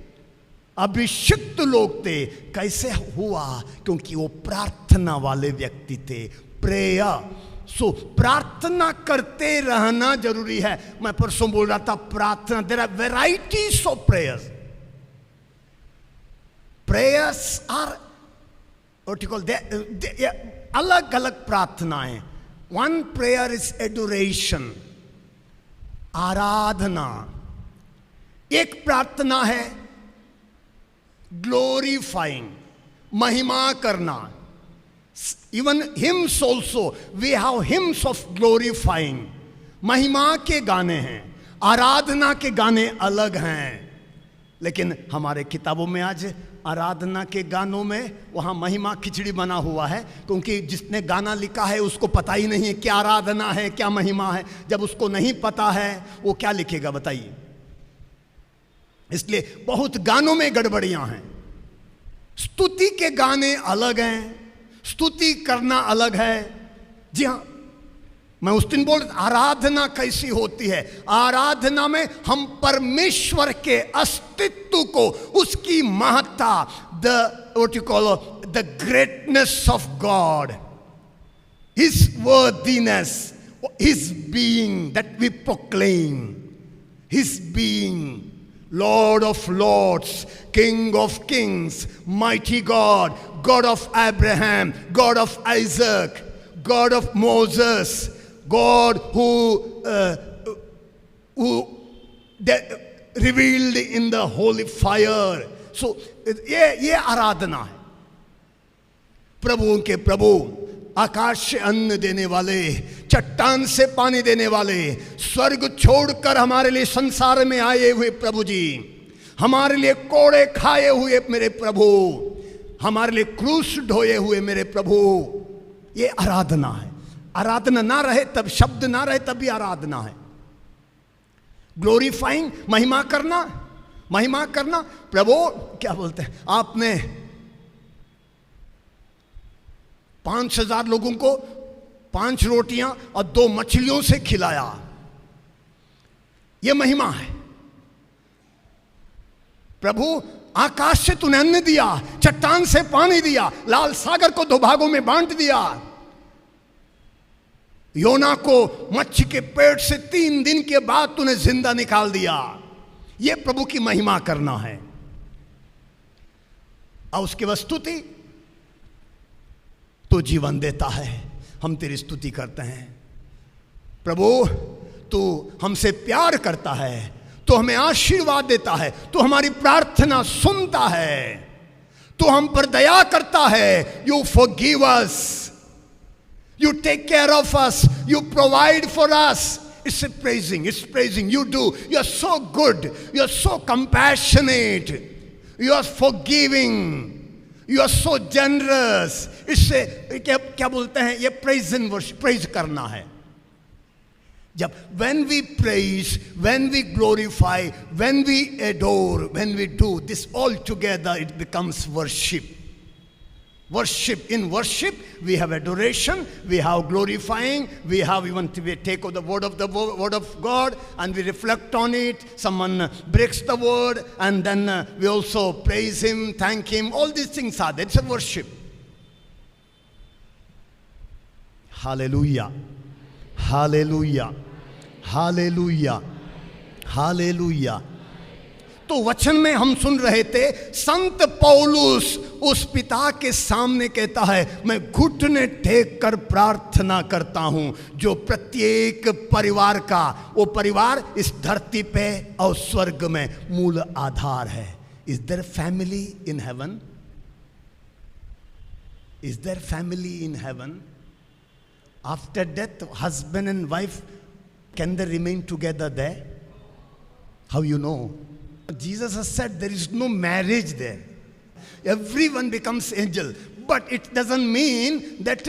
अभिषिक्त लोग थे। कैसे हुआ? क्योंकि वो प्रार्थना वाले व्यक्ति थे। प्रेयर, सो प्रार्थना करते रहना जरूरी है। मैं परसों बोल रहा था प्रार्थना, there are varieties of prayers. Prayers are what you call, अलग अलग प्रार्थनाएं। वन प्रेयर इज एडोरेशन, आराधना। एक प्रार्थना है ग्लोरीफाइंग, महिमा करना। Even hymns also, we have hymns of glorifying, महिमा के गाने हैं। आराधना के गाने अलग हैं, लेकिन हमारे किताबों में आज आराधना के गानों में वहाँ महिमा खिचड़ी बना हुआ है, क्योंकि जिसने गाना लिखा है उसको पता ही नहीं है क्या आराधना है, क्या महिमा है। जब उसको नहीं पता है वो क्या लिखेगा बताइए। इसलिए बहुत गानों में गड़बड़ियां हैं। स्तुति के गाने अलग हैं, स्तुति करना अलग है। जी हाँ, मैं उस दिन बोल, आराधना कैसी होती है? आराधना में हम परमेश्वर के अस्तित्व को, उसकी महत्ता, the what you call the greatness of God, his worthiness, his being that we proclaim, his being, Lord of Lords, King of Kings, mighty God, God of Abraham, God of Isaac, God of Moses, God who revealed in the holy fire. So ये आराधना है। प्रभुओं के प्रभु, आकाश से अन्न देने वाले, चट्टान से पानी देने वाले, स्वर्ग छोड़कर हमारे लिए संसार में आए हुए प्रभु जी, हमारे लिए कोड़े खाए हुए मेरे प्रभु, हमारे लिए क्रूस ढोए हुए मेरे प्रभु। ये आराधना है। आराधना ना रहे तब, शब्द ना रहे तब भी आराधना है। ग्लोरीफाइंग, महिमा करना, महिमा करना। प्रभु क्या बोलते हैं, आपने 5,000 लोगों को 5 रोटियां और 2 मछलियों से खिलाया। यह महिमा है। प्रभु आकाश से तूने अन्न दिया, चट्टान से पानी दिया, लाल सागर को 2 भागों में बांट दिया, योना को मच्छी के पेट से 3 दिन के बाद तूने जिंदा निकाल दिया। यह प्रभु की महिमा करना है। और उसकी वस्तुति, तो जीवन देता है, हम तेरी स्तुति करते हैं। प्रभु तू हमसे प्यार करता है, तो हमें आशीर्वाद देता है, तो हमारी प्रार्थना सुनता है, तो हम पर दया करता है। You forgive us, you take care of us, you provide for us. It's praising, it's praising. You do, you are so good, you are so compassionate, you are forgiving, you are so generous. इससे क्या बोलते हैं, ये praise and worship, praise करना है। जब when we praise, when we glorify, when we adore, when we do this all together, it becomes worship. Worship. In worship we have adoration, we have glorifying, we have even we take of the word of God and we reflect on it. Someone breaks the word and then we also praise him, thank him. All these things are there. It's a worship. Hallelujah, hallelujah, hallelujah, hallelujah. तो वचन में हम सुन रहे थे संत पौलुस उस पिता के सामने कहता है, मैं घुटने टेक कर प्रार्थना करता हूं जो प्रत्येक परिवार का, वो परिवार इस धरती पे और स्वर्ग में मूल आधार है। Is there family in heaven? Is there family in heaven? After death husband and wife, can they remain together there? How you know? Jesus has said there is no marriage there. Everyone becomes angel, but it doesn't mean that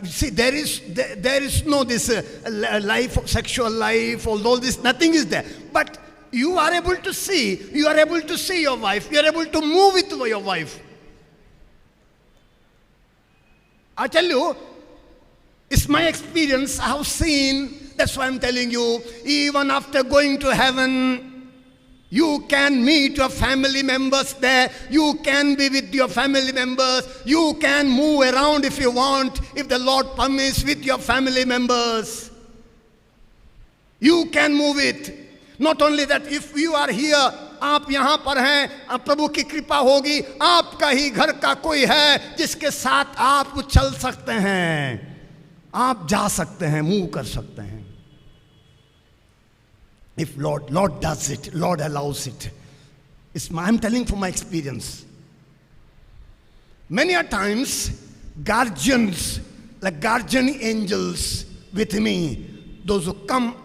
see there is no this life, sexual life, all this, nothing is there. But you are able to see your wife, you are able to move with your wife. I tell you, it's my experience. I have seen. That's why I'm telling you, even after going to heaven, you can meet your family members there. You can be with your family members. You can move around if you want, if the Lord permits, with your family members. You can move it. Not only that, if you are here, आप यहाँ पर हैं, प्रभु की कृपा होगी, आपका ही घर का कोई है जिसके साथ आप चल सकते हैं, आप जा सकते हैं, मूव कर सकते हैं. If Lord does it, Lord allows it. I'm telling from my experience. Many a times, guardians, like guardian angels with me, those who come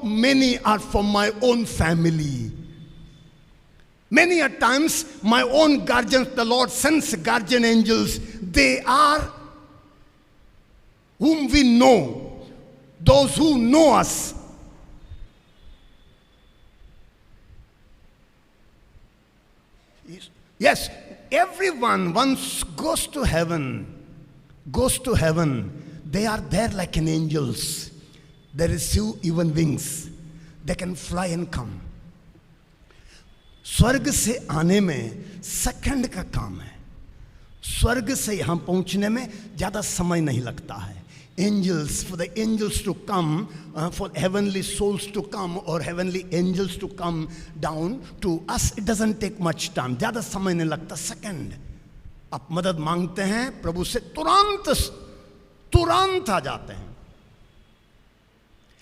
many are from my own family. Many a times, my own guardians, the Lord sends guardian angels. They are whom we know, those who know us. Yes, everyone once goes to heaven, they are there like an angels. They receive even wings. They can fly and come. स्वर्ग से आने में second का काम है. स्वर्ग से यहाँ पहुँचने में ज़्यादा समय नहीं लगता है. Angels, for the angels to come, for heavenly souls to come or heavenly angels to come down to us, it doesn't take much time. ज़्यादा समय नहीं लगता. सेकंड आप मदद मांगते हैं प्रभु से, तुरंत आ जाते हैं.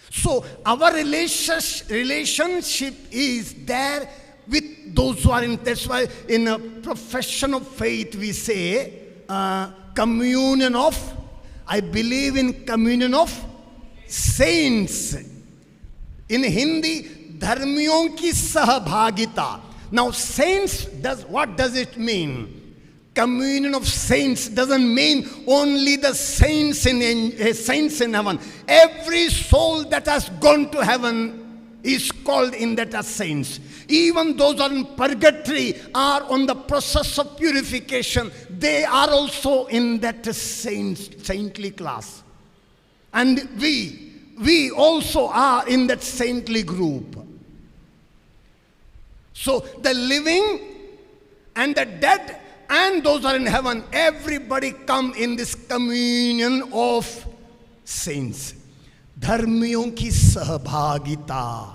So our relationship is there with those who are in. That's why in a profession of faith we say communion of. I believe in communion of saints. In Hindi, धर्मियों की सहभागिता. Now saints, what does it mean? Communion of saints doesn't mean only the saints in heaven. Every soul that has gone to heaven is called in that as saints. Even those who are in purgatory are on the process of purification. They are also in that saintly class. And we also are in that saintly group. So the living and the dead and those who are in heaven, everybody come in this communion of saints. धर्मियों की सहभागिता.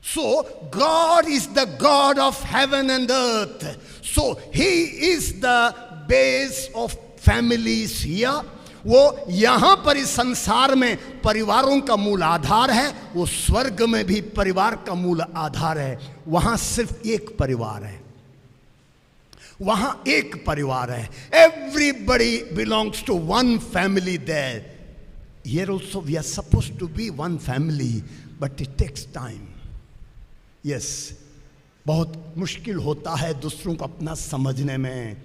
So God is the God of heaven and earth. So He is the base of families here. वो यहाँ पर इस संसार में परिवारों का मूल आधार है, वो स्वर्ग में भी परिवार का मूल आधार है. वहाँ सिर्फ एक परिवार है, वहाँ एक परिवार है. Everybody belongs to one family there. Here also we are supposed to be one family, but it takes time. Yes, बहुत मुश्किल होता है दूसरों को अपना समझने में.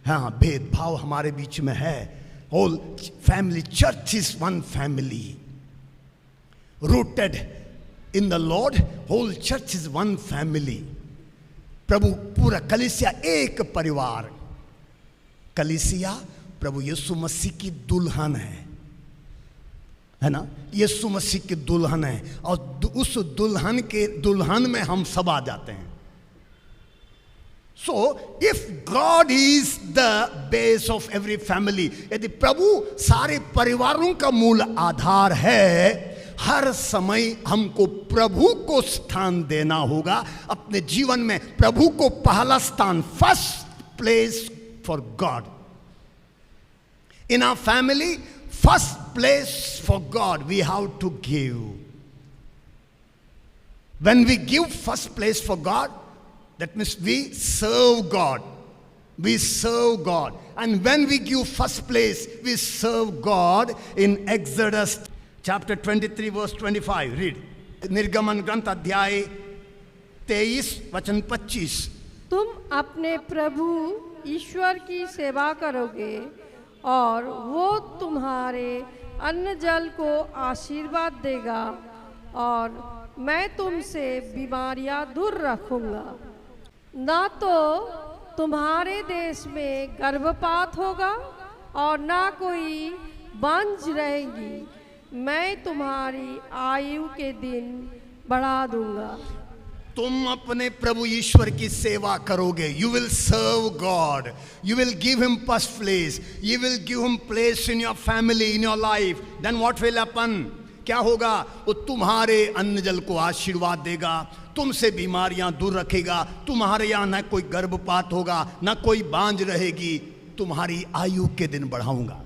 हाँ, भेदभाव हमारे बीच में है. Whole family, church is one family. Rooted in the Lord, whole church is one family. प्रभु पूरा कलीसिया एक परिवार. कलीसिया प्रभु यीशु मसीह की दुल्हन है ना. यीशु मसीह की दुल्हन है और उस दुल्हन में हम सब आ जाते हैं. So if God is the base of every family, यदि प्रभु सारे परिवारों का मूल आधार है, हर समय हमको प्रभु को स्थान देना होगा अपने जीवन में। प्रभु को पहला स्थान, first place for God in our family, first place for God we have to give. When we give first place for God, that means we serve God. We serve God. And when we give first place, we serve God in Exodus chapter 23 verse 25. Read. निर्गमन ग्रंथ अध्याय 23 वचन 25। तुम अपने प्रभु ईश्वर की सेवा करोगे और वो तुम्हारे अन्न जल को आशीर्वाद देगा और मैं तुमसे बीमारियां दूर रखूंगा। ना तो तुम्हारे देश में गर्भपात होगा और ना कोई बांझ रहेगी। मैं तुम्हारी आयु के दिन बढ़ा दूंगा। तुम अपने प्रभु ईश्वर की सेवा करोगे। You will serve God, you will give him first place, you will give him place in your family, in your life. Then what will happen? क्या होगा? वो तुम्हारे अन्न जल को आशीर्वाद देगा, तुमसे बीमारियां दूर रखेगा, तुम्हारे यहाँ न कोई गर्भपात होगा, न कोई बांझ रहेगी, तुम्हारी आयु के दिन बढ़ाऊंगा।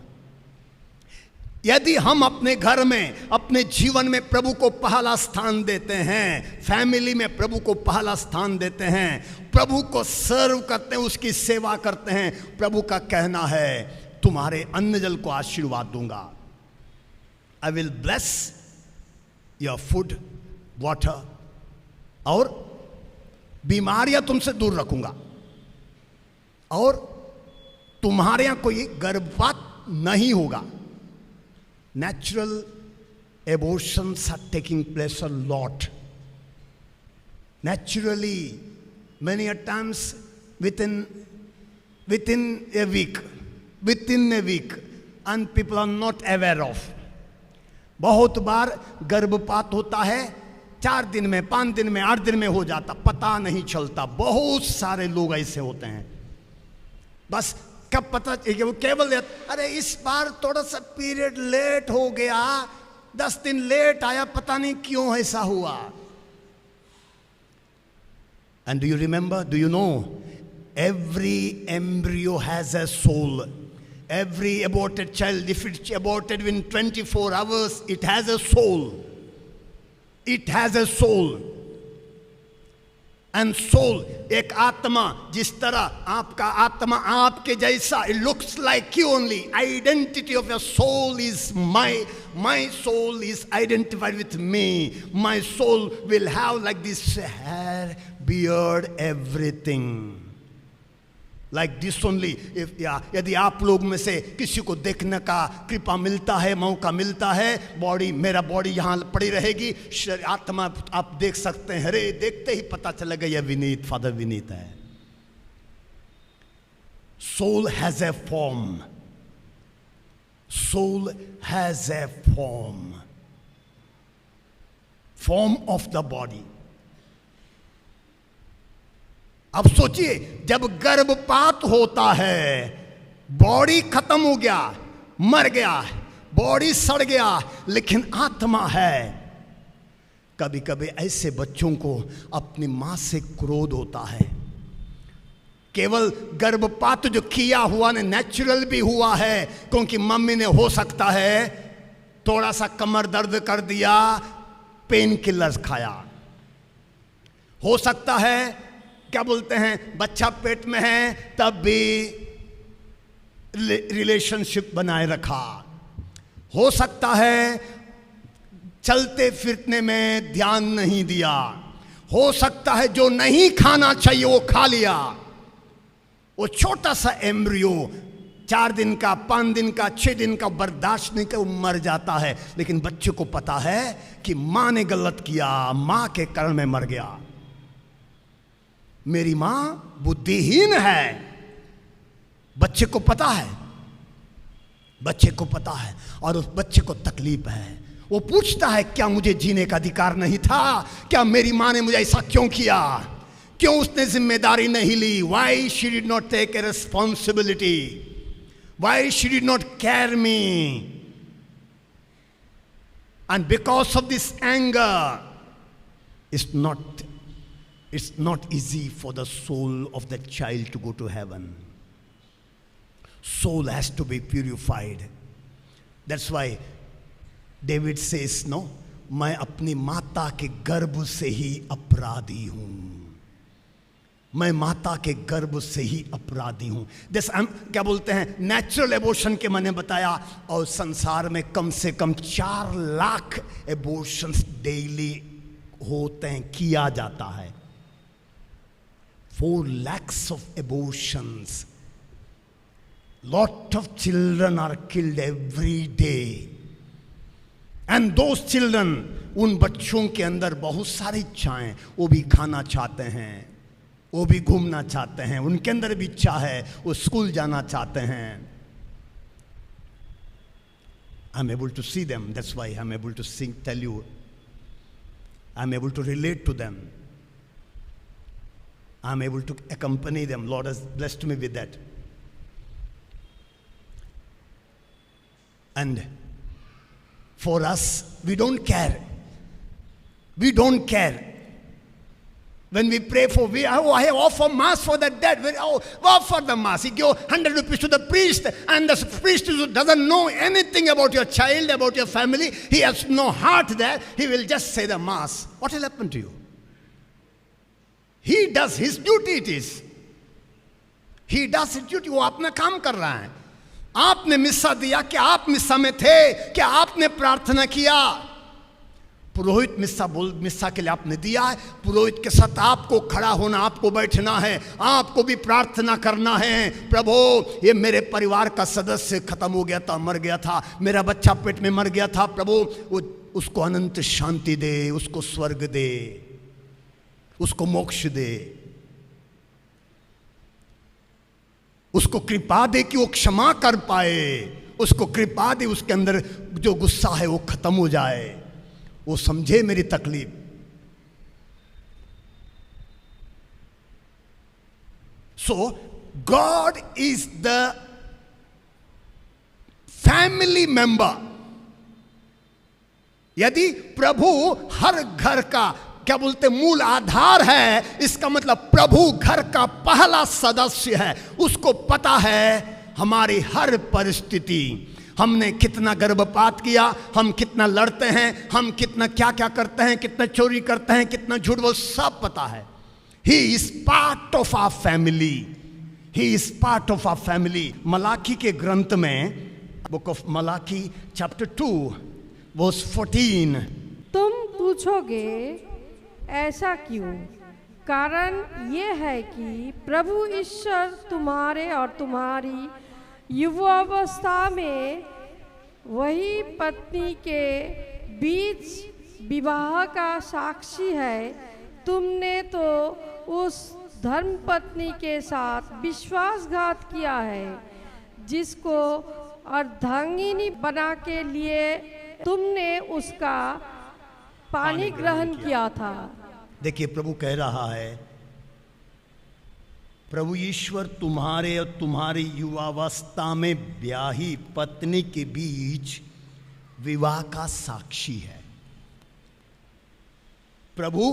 यदि हम अपने घर में, अपने जीवन में प्रभु को पहला स्थान देते हैं, फैमिली में प्रभु को पहला स्थान देते हैं, प्रभु को सर्व करते हैं, उसकी सेवा करते हैं, प्रभु का कहना है तुम्हारे अन्न जल को आशीर्वाद दूंगा। I will bless your food, water, और बीमारियां तुमसे दूर रखूंगा और तुम्हारे यहां कोई गर्भपात नहीं होगा। Natural abortions are taking place a lot. Naturally, many a times within a week, and people are not aware of. बहुत बार गर्भपात होता है, 4 दिन में, 5 दिन में, 8 दिन में हो जाता, पता नहीं चलता। बहुत सारे लोग ऐसे होते हैं, बस कब पता वो केवल अरे इस बार थोड़ा सा पीरियड लेट हो गया, 10 दिन लेट आया, पता नहीं क्यों ऐसा हुआ। And do you remember, do you know, every embryo has a soul. Every aborted child, if it's aborted within 24 hours, it has a soul. It has a soul. And soul, एक आत्मा, जिस तरह आपका आत्मा आपके जैसा, it looks like you only. Identity of your soul is my soul is identified with me. My soul will have like this hair, beard, everything. Like this only. यदि आप लोग में से किसी को देखने का कृपा मिलता है, मौका मिलता है, बॉडी, मेरा बॉडी यहाँ पड़ी रहेगी, आत्मा आप देख सकते हैं, अरे देखते ही पता चलेगा यह विनीत, फादर विनीत है। Soul has a form. Soul has a form. Form of the body. अब सोचिए, जब गर्भपात होता है, बॉडी खत्म हो गया, मर गया, बॉडी सड़ गया, लेकिन आत्मा है। कभी कभी ऐसे बच्चों को अपनी मां से क्रोध होता है। केवल गर्भपात जो किया हुआ ने नेचुरल भी हुआ है, क्योंकि मम्मी ने हो सकता है थोड़ा सा कमर दर्द कर दिया, पेन किलर्स खाया, हो सकता है क्या बोलते हैं, बच्चा पेट में है तब भी रिलेशनशिप बनाए रखा, हो सकता है चलते फिरने में ध्यान नहीं दिया, हो सकता है जो नहीं खाना चाहिए वो खा लिया। वो छोटा सा एम्ब्रियो 4 दिन का, 5 दिन का, 6 दिन का बर्दाश्त नहीं कर, वो मर जाता है। लेकिन बच्चे को पता है कि मां ने गलत किया, मां के कारण मैं मर गया, मेरी मां बुद्धिहीन है। बच्चे को पता है, बच्चे को पता है, और उस बच्चे को तकलीफ है। वो पूछता है, क्या मुझे जीने का अधिकार नहीं था? क्या मेरी मां ने मुझे ऐसा क्यों किया? क्यों उसने जिम्मेदारी नहीं ली? Why she did not take a responsibility? Why she did not care me? And because of this anger, it's not easy for the soul of the child to go to heaven. Soul has to be purified. That's why David says, no, मैं अपनी माता के गर्भ से ही अपराधी हूं. मैं माता के गर्भ से ही अपराधी हूं. क्या बोलते हैं, नेचुरल एबॉर्शन के मैंने बताया, और संसार में कम से कम 4 लाख एबॉर्शंस डेली होते हैं, किया जाता है. 4 lakhs of abortions. Lot of children are killed every day. And those children, उन बच्चों के अंदर बहुत सारी इच्छाएं, वो भी खाना चाहते हैं, वो भी घूमना चाहते हैं, उनके अंदर भी इच्छा है, वो स्कूल जाना चाहते हैं. I'm able to see them. That's why I'm able to tell you. I'm able to relate to them. I'm able to accompany them. Lord has blessed me with that. And for us, we don't care. We don't care. When we pray for, I have offer mass for the dead. Offer the mass. He give 100 rupees to the priest, and the priest doesn't know anything about your child, about your family. He has no heart there. He will just say the mass. What will happen to you? He does his duty, it is. He does his duty. वो अपना काम कर रहा है. आपने मिस्सा दिया, क्या आप मिस्सा में थे? क्या आपने प्रार्थना किया? पुरोहित मिस्सा के लिए आपने दिया है. पुरोहित के साथ आपको खड़ा होना, आपको बैठना है, आपको भी प्रार्थना करना है. प्रभु, ये मेरे परिवार का सदस्य खत्म हो गया था, मर गया था, मेरा बच्चा पेट में मर गया था, प्रभु उसको अनंत शांति दे, उसको स्वर्ग दे, उसको मोक्ष दे, उसको कृपा दे कि वो क्षमा कर पाए, उसको कृपा दे, उसके अंदर जो गुस्सा है वो खत्म हो जाए, वो समझे मेरी तकलीफ. So God is the family member. यदि प्रभु हर घर का क्या बोलते मूल आधार है, इसका मतलब प्रभु घर का पहला सदस्य है. उसको पता है हमारी हर परिस्थिति, हमने कितना गर्भपात किया, हम कितना लड़ते हैं, हम कितना क्या क्या करते हैं, कितना चोरी करते हैं, कितना झूठ, वो सब पता है. He is part of our family. He is part of our family. Malachi के ग्रंथ में, book of Malachi chapter 2 verse 14, तुम पूछोगे ऐसा क्यों? कारण ये है कि प्रभु ईश्वर तुम्हारे और तुम्हारी युवावस्था में वही पत्नी के बीच विवाह का साक्षी है. तुमने तो उस धर्मपत्नी के साथ विश्वासघात किया है, जिसको अर्धांगिनी बना के लिए तुमने उसका पानी ग्रहण किया था. देखिए, प्रभु कह रहा है, प्रभु ईश्वर तुम्हारे और तुम्हारी युवावस्था में ब्याही पत्नी के बीच विवाह का साक्षी है. प्रभु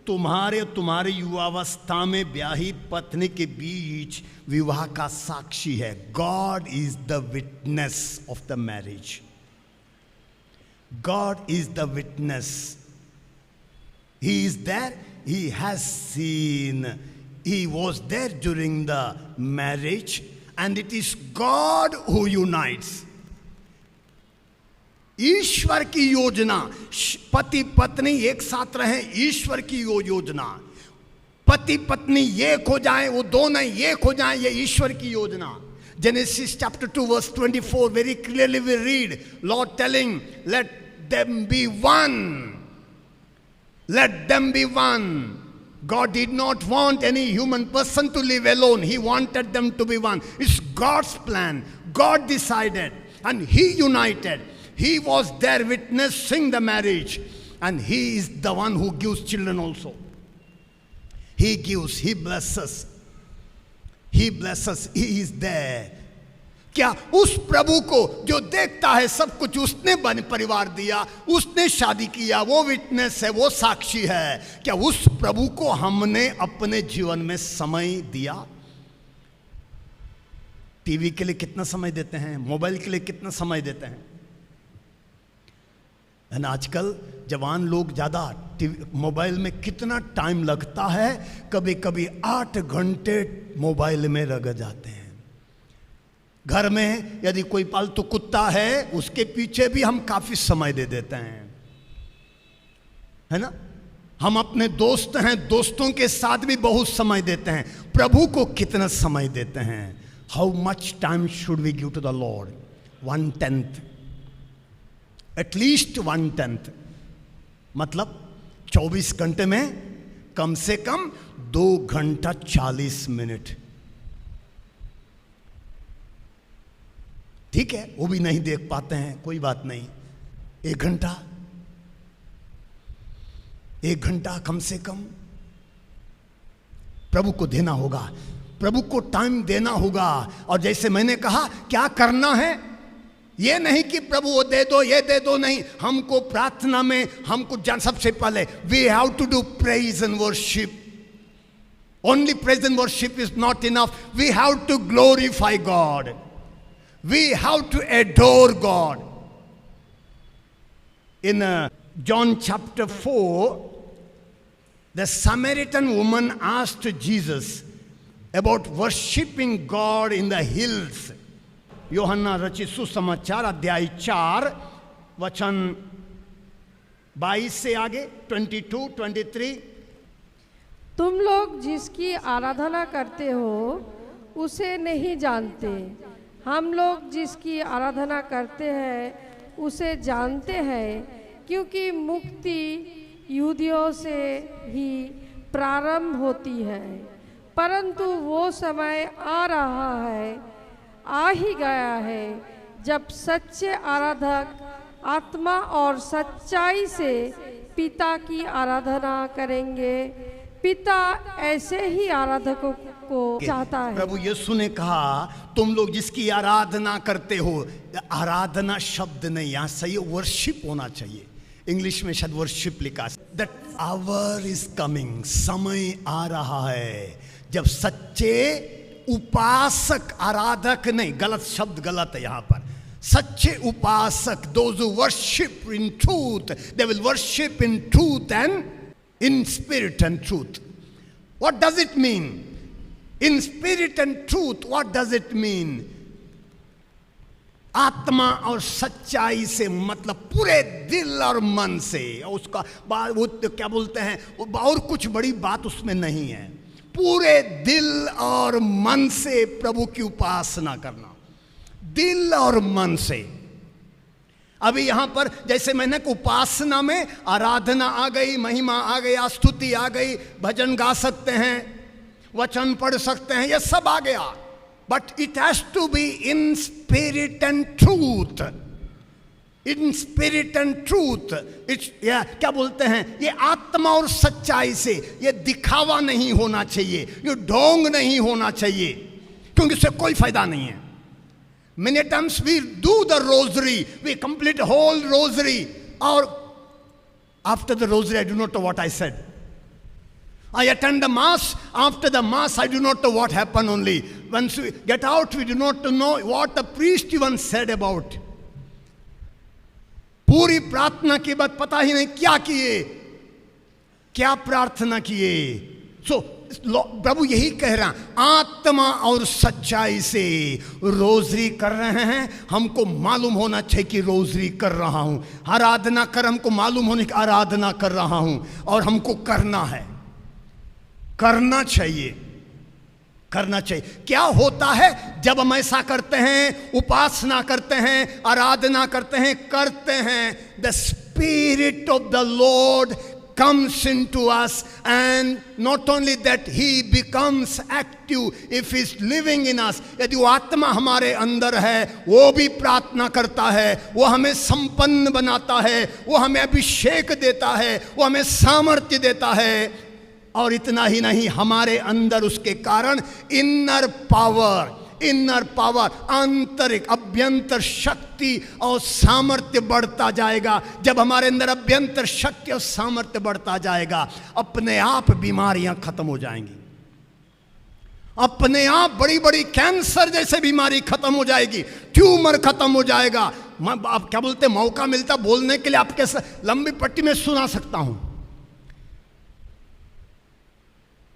तुम्हारे और तुम्हारी युवावस्था में ब्याही पत्नी के बीच विवाह का साक्षी है. God is the witness of the marriage. God is the witness. He is there. He has seen. He was there during the marriage, and it is God who unites. ईश्वर की योजना, पति पत्नी एक साथ रहे, ईश्वर की योजना. पति पत्नी एक हो जाए, वो दोनों एक हो जाए, ये ईश्वर की योजना. Genesis chapter 2 verse 24, very clearly we read Lord telling, let them be one. Let them be one. God did not want any human person to live alone. He wanted them to be one. It's God's plan. God decided, and He united. He was there witnessing the marriage, and He is the one who gives children also. He gives, He blesses. He blesses, He is there क्या उस प्रभु को जो देखता है सब कुछ, उसने बन परिवार दिया, उसने शादी किया, वो विटनेस है, वो साक्षी है, क्या उस प्रभु को हमने अपने जीवन में समय दिया? टीवी के लिए कितना समय देते हैं, मोबाइल के लिए कितना समय देते हैं? एंड आजकल जवान लोग ज़्यादा मोबाइल में कितना टाइम लगता है, कभी कभी 8 घंटे मोबाइल में रग जाते हैं। घर में यदि कोई पालतू कुत्ता है, उसके पीछे भी हम काफी समय दे देते हैं, है ना? हम अपने दोस्त हैं, दोस्तों के साथ भी बहुत समय देते हैं। प्रभु को कितना समय देते हैं? How much time should we give to the Lord? 1/10, at least 1/10, मतलब 24 घंटे में कम से कम 2 घंटा 40 मिनट। ठीक है, वो भी नहीं देख पाते हैं, कोई बात नहीं, 1 घंटा कम से कम प्रभु को देना होगा, प्रभु को टाइम देना होगा। और जैसे मैंने कहा, क्या करना है, ये नहीं कि प्रभु वो दे दो, ये दे दो, नहीं। हमको प्रार्थना में हमको सबसे पहले we have to do praise and worship. Only praise and worship is not enough, we have to glorify God, we have to adore God. In John chapter 4, the Samaritan woman asked Jesus about worshiping God in the hills. यूहन्ना रचित सुसमाचार अध्याय 4 वचन 22 से आगे 22, 23। तुम लोग जिसकी आराधना करते हो उसे नहीं जानते, हम लोग जिसकी आराधना करते हैं उसे जानते हैं, क्योंकि मुक्ति यहूदियों से ही प्रारंभ होती है। परंतु वो समय आ रहा है, आ ही गया है, जब सच्चे आराधक आत्मा और सच्चाई से पिता की आराधना करेंगे। पिता ऐसे ही आराधकों को चाहता है। प्रभु यीशु ने कहा, तुम लोग जिसकी आराधना करते हो, आराधना शब्द नहीं, यहां सही वर्शिप होना चाहिए। इंग्लिश में शायद वर्शिप लिखा। दैट आवर इज कमिंग, समय आ रहा है जब सच्चे उपासक, आराधक नहीं, गलत शब्द गलत है यहां पर। सच्चे उपासक, those who worship in truth, they will worship in truth and in spirit and truth. What does it mean? In spirit and truth, what does it mean? आत्मा और सच्चाई से मतलब पूरे दिल और मन से। उसका वो क्या बोलते हैं, और कुछ बड़ी बात उसमें नहीं है। पूरे दिल और मन से प्रभु की उपासना करना, दिल और मन से। अभी यहां पर जैसे मैंने उपासना में आराधना आ गई, महिमा आ गया, स्तुति आ गई, भजन गा सकते हैं, वचन पढ़ सकते हैं, ये सब आ गया। But it has to be in spirit and truth. In spirit and truth, क्या बोलते हैं, ये आत्मा और सच्चाई से। ये दिखावा नहीं होना चाहिए, ये ढोंग नहीं होना चाहिए, क्योंकि इससे कोई फायदा नहीं है। Many times we do the rosary, we complete whole rosary, or after the rosary I do not know what I said. I attend the mass, after the mass I do not know what happened only. Once we get out, we do not know what the priest even said about. पूरी प्रार्थना के बाद पता ही नहीं क्या किए, क्या प्रार्थना किए। सो प्रभु यही कह रहा, आत्मा और सच्चाई से रोजरी कर रहे हैं। हमको मालूम होना चाहिए कि रोजरी कर रहा हूं, आराधना कर, हमको मालूम होने की आराधना कर रहा हूं, और हमको करना है, करना चाहिए, करना चाहिए। क्या होता है जब हम ऐसा करते हैं, उपासना करते हैं, आराधना करते हैं, the spirit of the Lord comes into us, and not only that, he becomes active if he is living in us. यदि वो आत्मा हमारे अंदर है, वो भी प्रार्थना करता है, वो हमें संपन्न बनाता है, वो हमें अभिषेक देता है, वो हमें सामर्थ्य देता है। और इतना ही नहीं, हमारे अंदर उसके कारण इनर पावर, इनर पावर, आंतरिक अभ्यंतर शक्ति और सामर्थ्य बढ़ता जाएगा। जब हमारे अंदर अभ्यंतर शक्ति और सामर्थ्य बढ़ता जाएगा, अपने आप बीमारियां खत्म हो जाएंगी। अपने आप बड़ी बड़ी कैंसर जैसे बीमारी खत्म हो जाएगी, ट्यूमर खत्म हो जाएगा। आप क्या बोलते, मौका मिलता बोलने के लिए आपके लंबी पट्टी में सुना सकता हूं,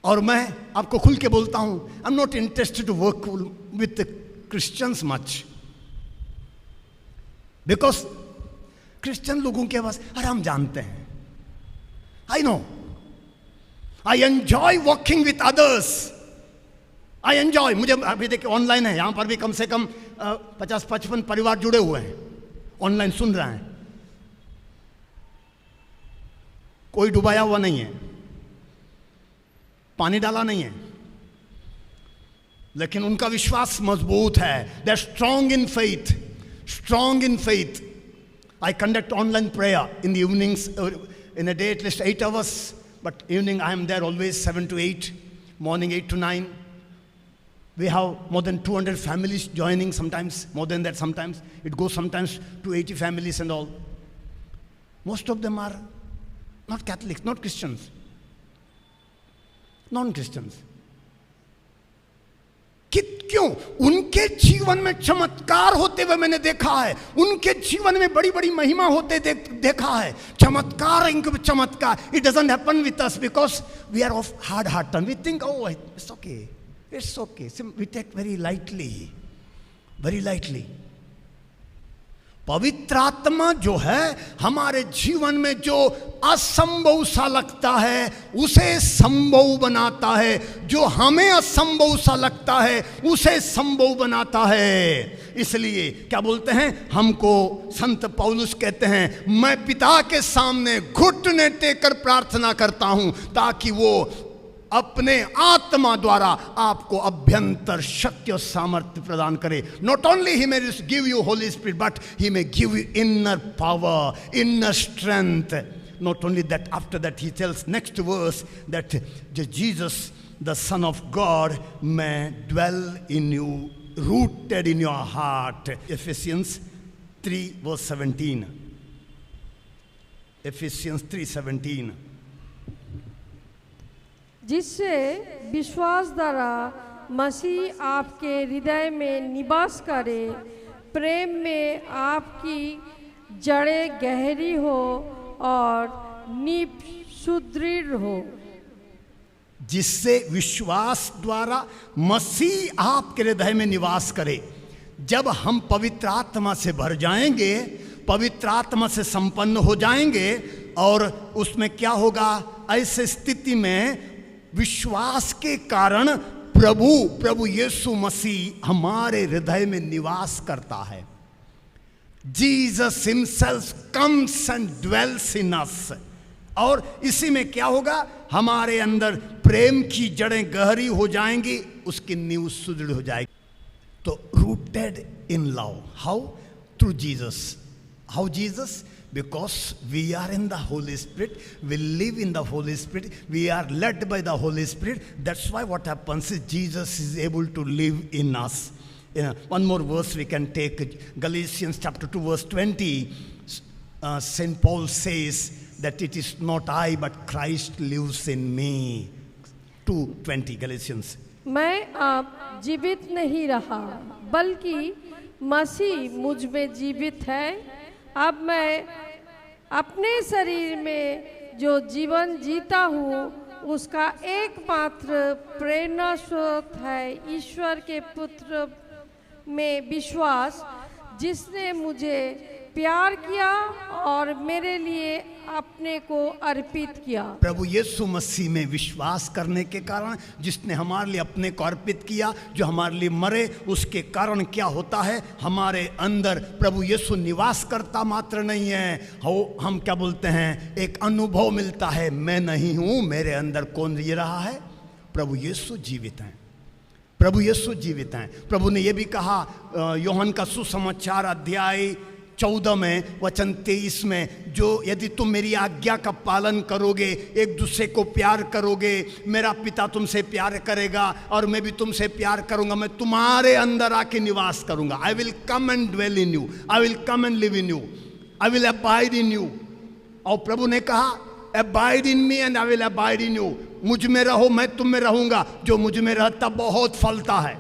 और मैं आपको खुल के बोलता हूं, I am not interested to work with Christians much, because Christian लोगों के पास, अरे हम जानते हैं, I know, I enjoy working with others, I enjoy. मुझे अभी देखिए ऑनलाइन है, यहां पर भी कम से कम 50-55 परिवार जुड़े हुए हैं, ऑनलाइन सुन रहे हैं। कोई डुबाया हुआ नहीं है, पानी डाला नहीं है, लेकिन उनका विश्वास मजबूत है। They are strong in faith, strong in faith. I conduct online prayer in the evenings, in a day at least 8 hours, but evening I am there always 7 to 8, morning 8 to 9. We have more than 200 families joining, sometimes more than that, sometimes it goes sometimes to 80 families and all. Most of them are not Catholics, not Christians, non-Christians. क्यों? उनके जीवन में चमत्कार होते हुए मैंने देखा है, उनके जीवन में बड़ी बड़ी महिमा होते देखा है, चमत्कार, चमत्कार। It doesn't happen with us because we are of hard heart and we think oh it's okay, it's okay, we take very lightly, very lightly. पवित्र आत्मा जो है हमारे जीवन में जो असंभव सा लगता है उसे संभव बनाता है, जो हमें असंभव सा लगता है उसे संभव बनाता है। इसलिए क्या बोलते हैं, हमको संत पौलुस कहते हैं, मैं पिता के सामने घुटने टेक कर प्रार्थना करता हूं ताकि वो अपने आत्मा द्वारा आपको अभ्यंतर शक्ति और सामर्थ्य प्रदान करे। Not only he may give you Holy Spirit but he may give you inner power, inner strength. Not only that, after that he tells next verse that Jesus the son of God may dwell in you, rooted in your heart. Ephesians 3:17, Ephesians 3:17, जिससे विश्वास द्वारा मसीह आपके हृदय में निवास करे, प्रेम में आपकी जड़ें गहरी हो और नींव सुदृढ़ हो। जिससे विश्वास द्वारा मसीह आपके हृदय में निवास करे। जब हम पवित्र आत्मा से भर जाएंगे, पवित्र आत्मा से संपन्न हो जाएंगे, और उसमें क्या होगा, ऐसे स्थिति में विश्वास के कारण प्रभु यीशु मसीह हमारे हृदय में निवास करता है। Jesus himself comes and dwells in us. और इसी में क्या होगा, हमारे अंदर प्रेम की जड़ें गहरी हो जाएंगी, उसकी नींव सुदृढ़ हो जाएगी। तो rooted in love, how? Through Jesus. How Jesus? Because we are in the Holy Spirit, we live in the Holy Spirit, we are led by the Holy Spirit. That's why what happens is Jesus is able to live in us. One more verse we can take, Galatians chapter 2 verse 20. St. Paul says that it is not I but Christ lives in me. 2:20 Galatians. मैं अब जीवित नहीं रहा बल्कि मसीह मुझ में जीवित है। अब मैं अपने शरीर में जो जीवन जीता हूँ उसका एकमात्र प्रेरणा स्रोत है ईश्वर के पुत्र में विश्वास, जिसने मुझे प्यार किया और मेरे लिए अपने को अर्पित किया। प्रभु यीशु मसीह में विश्वास करने के कारण, जिसने हमारे लिए अपने को अर्पित किया, जो हमारे लिए मरे, उसके कारण क्या होता है, हमारे अंदर प्रभु यीशु निवास करता मात्र नहीं है, हम क्या बोलते हैं, एक अनुभव मिलता है, मैं नहीं हूं, मेरे अंदर कौन जी रहा है, प्रभु यीशु जीवित हैं। प्रभु यीशु जीवित हैं। प्रभु ने यह भी कहा, यूहन्ना का सुसमाचार अध्याय 14 में वचन 23 में, जो यदि तुम मेरी आज्ञा का पालन करोगे, एक दूसरे को प्यार करोगे, मेरा पिता तुमसे प्यार करेगा और मैं भी तुमसे प्यार करूंगा, मैं तुम्हारे अंदर आके निवास करूंगा। I will come and dwell in you, I will come and live in you, I will abide in you. और प्रभु ने कहा abide in me and I will abide in you, मुझ में रहो मैं तुम में रहूंगा। जो मुझ में रहता बहुत फलता है।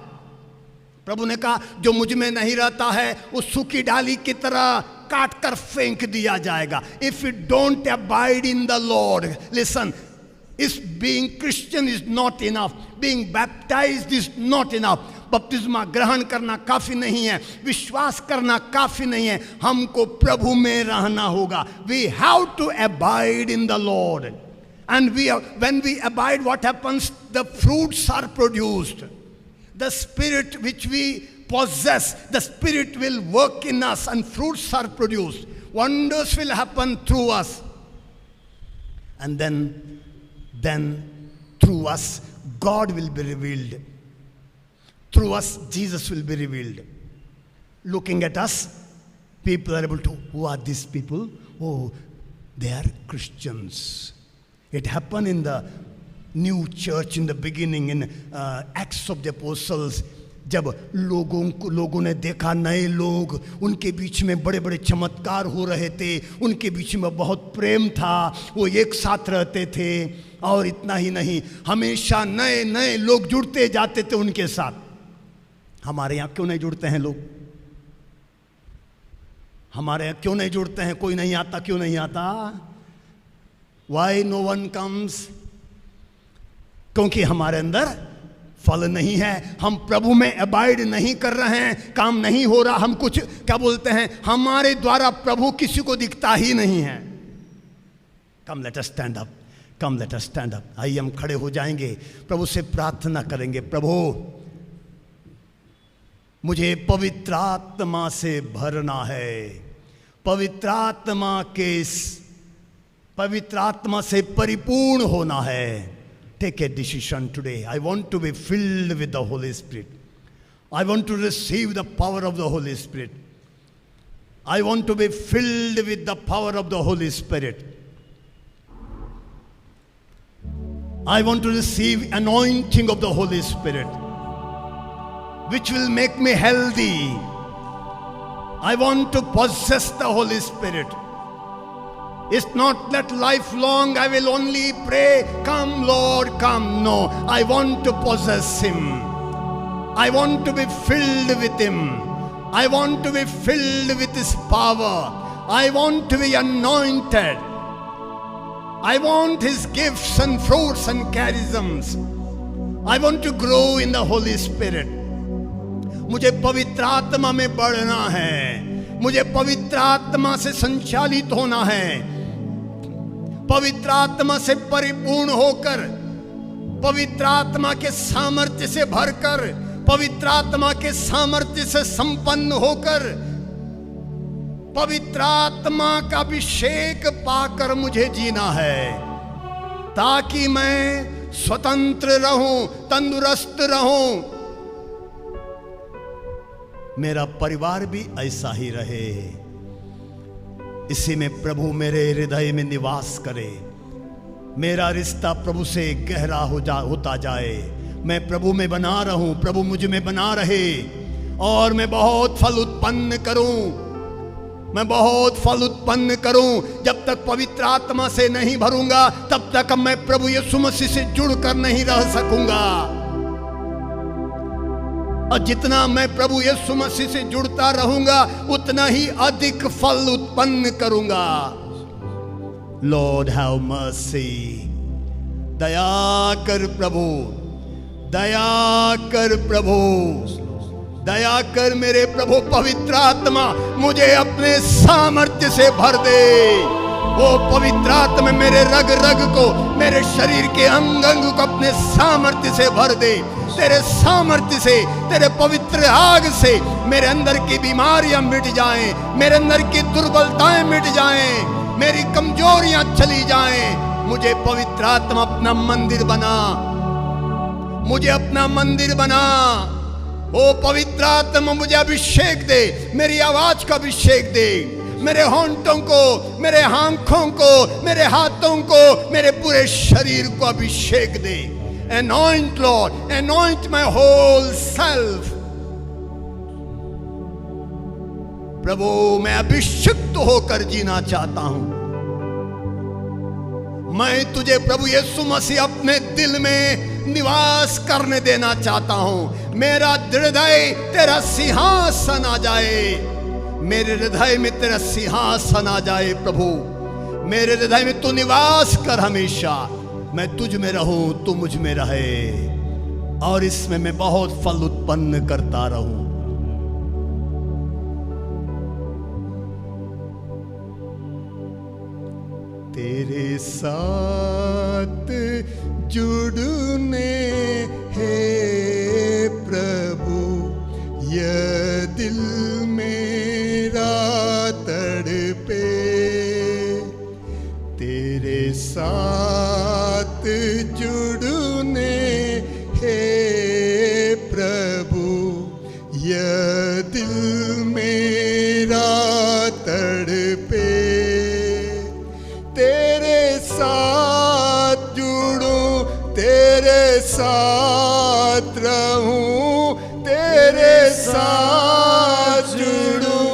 प्रभु ने कहा जो मुझ में नहीं रहता है वो सूखी डाली की तरह काट कर फेंक दिया जाएगा। If you don't abide in the lord, listen, इस being Christian is not enough, being baptised is not enough. बपतिस्मा ग्रहण करना काफी नहीं है, विश्वास करना काफी नहीं है, हमको प्रभु में रहना होगा। We have to abide in the Lord and when we abide what happens, the fruits are produced. The spirit which we possess, the spirit will work in us and fruits are produced. Wonders will happen through us. And then through us, God will be revealed. Through us, Jesus will be revealed. Looking at us, people are able to, who are these people? Oh, they are Christians. It happened in the new church in the beginning in acts of the apostles. जब लोगों ने देखा, नए लोग, उनके बीच में बड़े बड़े चमत्कार हो रहे थे, उनके बीच में बहुत प्रेम था, वो एक साथ रहते थे। और इतना ही नहीं, हमेशा नए नए लोग जुड़ते जाते थे उनके साथ। हमारे यहाँ क्यों नहीं जुड़ते हैं लोग? हमारे यहाँ क्यों नहीं जुड़ते हैं? कोई नहीं आता, क्यों नहीं आता? Why no one comes? क्योंकि हमारे अंदर फल नहीं है, हम प्रभु में अबाइड नहीं कर रहे हैं, काम नहीं हो रहा। हम कुछ क्या बोलते हैं, हमारे द्वारा प्रभु किसी को दिखता ही नहीं है। कम लेट अस स्टैंड अप, कम लेट अस स्टैंड अप। आइए हम खड़े हो जाएंगे, प्रभु से प्रार्थना करेंगे। प्रभु मुझे पवित्र आत्मा से भरना है, पवित्र आत्मा से परिपूर्ण होना है। Take a decision today. I want to be filled with the Holy Spirit. I want to receive the power of the Holy Spirit. I want to be filled with the power of the Holy Spirit. I want to receive anointing of the Holy Spirit, which will make me healthy. I want to possess the Holy Spirit. It's not that lifelong I will only pray, come Lord, come. No, I want to possess Him. I want to be filled with Him. I want to be filled with His power. I want to be anointed. I want His gifts and fruits and charisms. I want to grow in the Holy Spirit. मुझे पवित्र आत्मा में बढ़ना है, मुझे पवित्र आत्मा से संचालित होना है, पवित्र आत्मा से परिपूर्ण होकर, पवित्र आत्मा के सामर्थ्य से भरकर, पवित्र आत्मा के सामर्थ्य से संपन्न होकर, पवित्र आत्मा का अभिषेक पाकर मुझे जीना है, ताकि मैं स्वतंत्र रहूं, तंदुरुस्त रहूं, मेरा परिवार भी ऐसा ही रहे। इसी में प्रभु मेरे हृदय में निवास करे, मेरा रिश्ता प्रभु से गहरा होता जाए, मैं प्रभु में बना रहूं, प्रभु मुझ में बना रहे, और मैं बहुत फल उत्पन्न करूं, मैं बहुत फल उत्पन्न करूं। जब तक पवित्र आत्मा से नहीं भरूंगा, तब तक मैं प्रभु यीशु मसीह से जुड़कर नहीं रह सकूंगा। और जितना मैं प्रभु यीशु मसीह से जुड़ता रहूंगा, उतना ही अधिक फल उत्पन्न करूंगा। लॉर्ड हैव मर्सी, दया कर प्रभु, दया कर प्रभु, दया कर मेरे प्रभु। पवित्र आत्मा मुझे अपने सामर्थ्य से भर दे। वो पवित्र आत्मा मेरे रग रग को, मेरे शरीर के अंग अंग को अपने सामर्थ्य से भर दे। तेरे सामर्थ्य से, तेरे पवित्र आग से मेरे अंदर की बीमारियां मिट जाएं, मेरे अंदर की दुर्बलताएं मिट जाएं, मेरी कमजोरियां चली जाएं। मुझे पवित्र आत्मा अपना मंदिर बना, मुझे अपना मंदिर बना। ओ पवित्र आत्मा मुझे अभिषेक दे, मेरी आवाज का अभिषेक दे, मेरे होंठों को, मेरे आंखों को, मेरे हाथों को, मेरे पूरे शरीर को अभिषेक दे। Anoint Lord, anoint my whole self। प्रभु मैं अभिषिक्त होकर जीना चाहता हूं। मैं तुझे प्रभु यीशु मसीह अपने दिल में निवास करने देना चाहता हूं। मेरा हृदय तेरा सिंहासन आ जाए, मेरे हृदय में तेरा सिंहासन आ जाए। प्रभु मेरे हृदय में तू निवास कर हमेशा। मैं तुझ में रहूं, तू मुझ में रहे, और इसमें मैं बहुत फल उत्पन्न करता रहूं। तेरे साथ जुड़ने है प्रभु, यह दिल मेरा तड़पे। तेरे साथ जुड़ने है प्रभु, यह दिल मेरा तड़पे। तेरे साथ जुड़ूं, तेरे साथ रहूं, तेरे साथ जुड़ूं,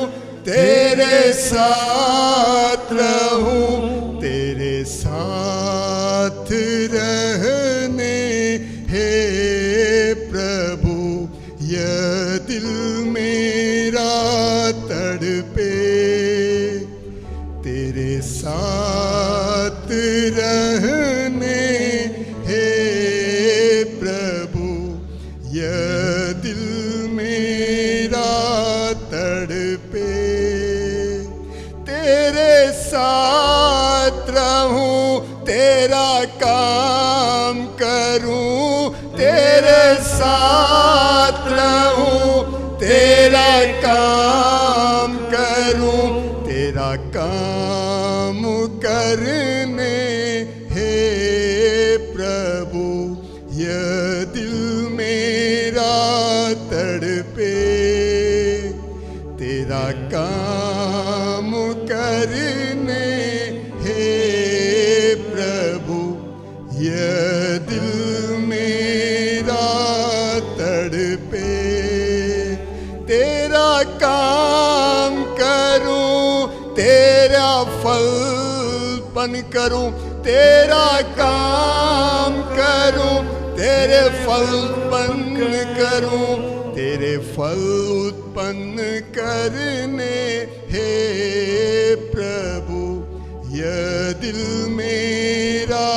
तेरे साथ रहूं, तेरे साथ रहने है प्रभु, यह दिल मेरा तड़पे। तेरे साथ रहने है प्रभु, यह दिल मेरा तड़पे। तेरे साथ रहूं, तेरा काम करूं, तेरे साथ रहूं, तेरा काम करूं, तेरा काम करने है प्रभु, यह दिल मेरा तड़पे। तेरा काम करने है प्रभु, यह दिल मेरा तड़पे। तेरा काम करूं, तेरा फलपन करूं, तेरा काम करूं, तेरे फलपन करूं, तेरे फल उत्पन्न करने है प्रभु, यह दिल मेरा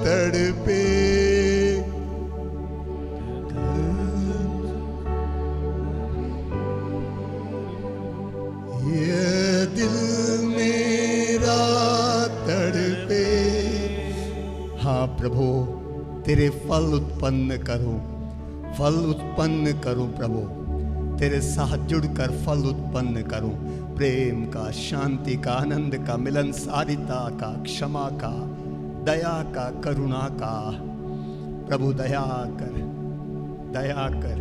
तड़पे। यह दिल मेरा तड़पे। हाँ प्रभु, तेरे फल उत्पन्न करूं, फल उत्पन्न करूं प्रभु, तेरे साथ जुड़कर फल उत्पन्न करूं। प्रेम का, शांति का, आनंद का, मिलनसारिता का, क्षमा का, दया का, करुणा का। प्रभु दया कर, दया कर,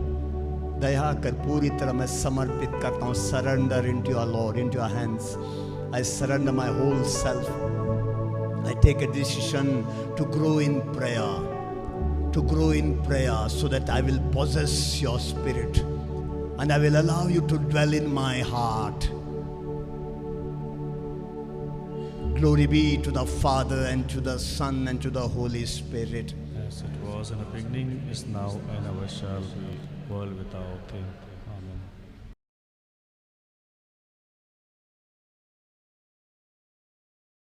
दया कर। पूरी तरह मैं समर्पित करता हूँ। Surrender into your Lord, into your hands. I surrender my whole self. I take a decision to grow in prayer, to grow in prayer, so that I will possess your spirit and I will allow you to dwell in my heart. Glory be to the Father and to the Son and to the Holy Spirit. As it was in the beginning, is now, and ever shall be, world without end. Amen.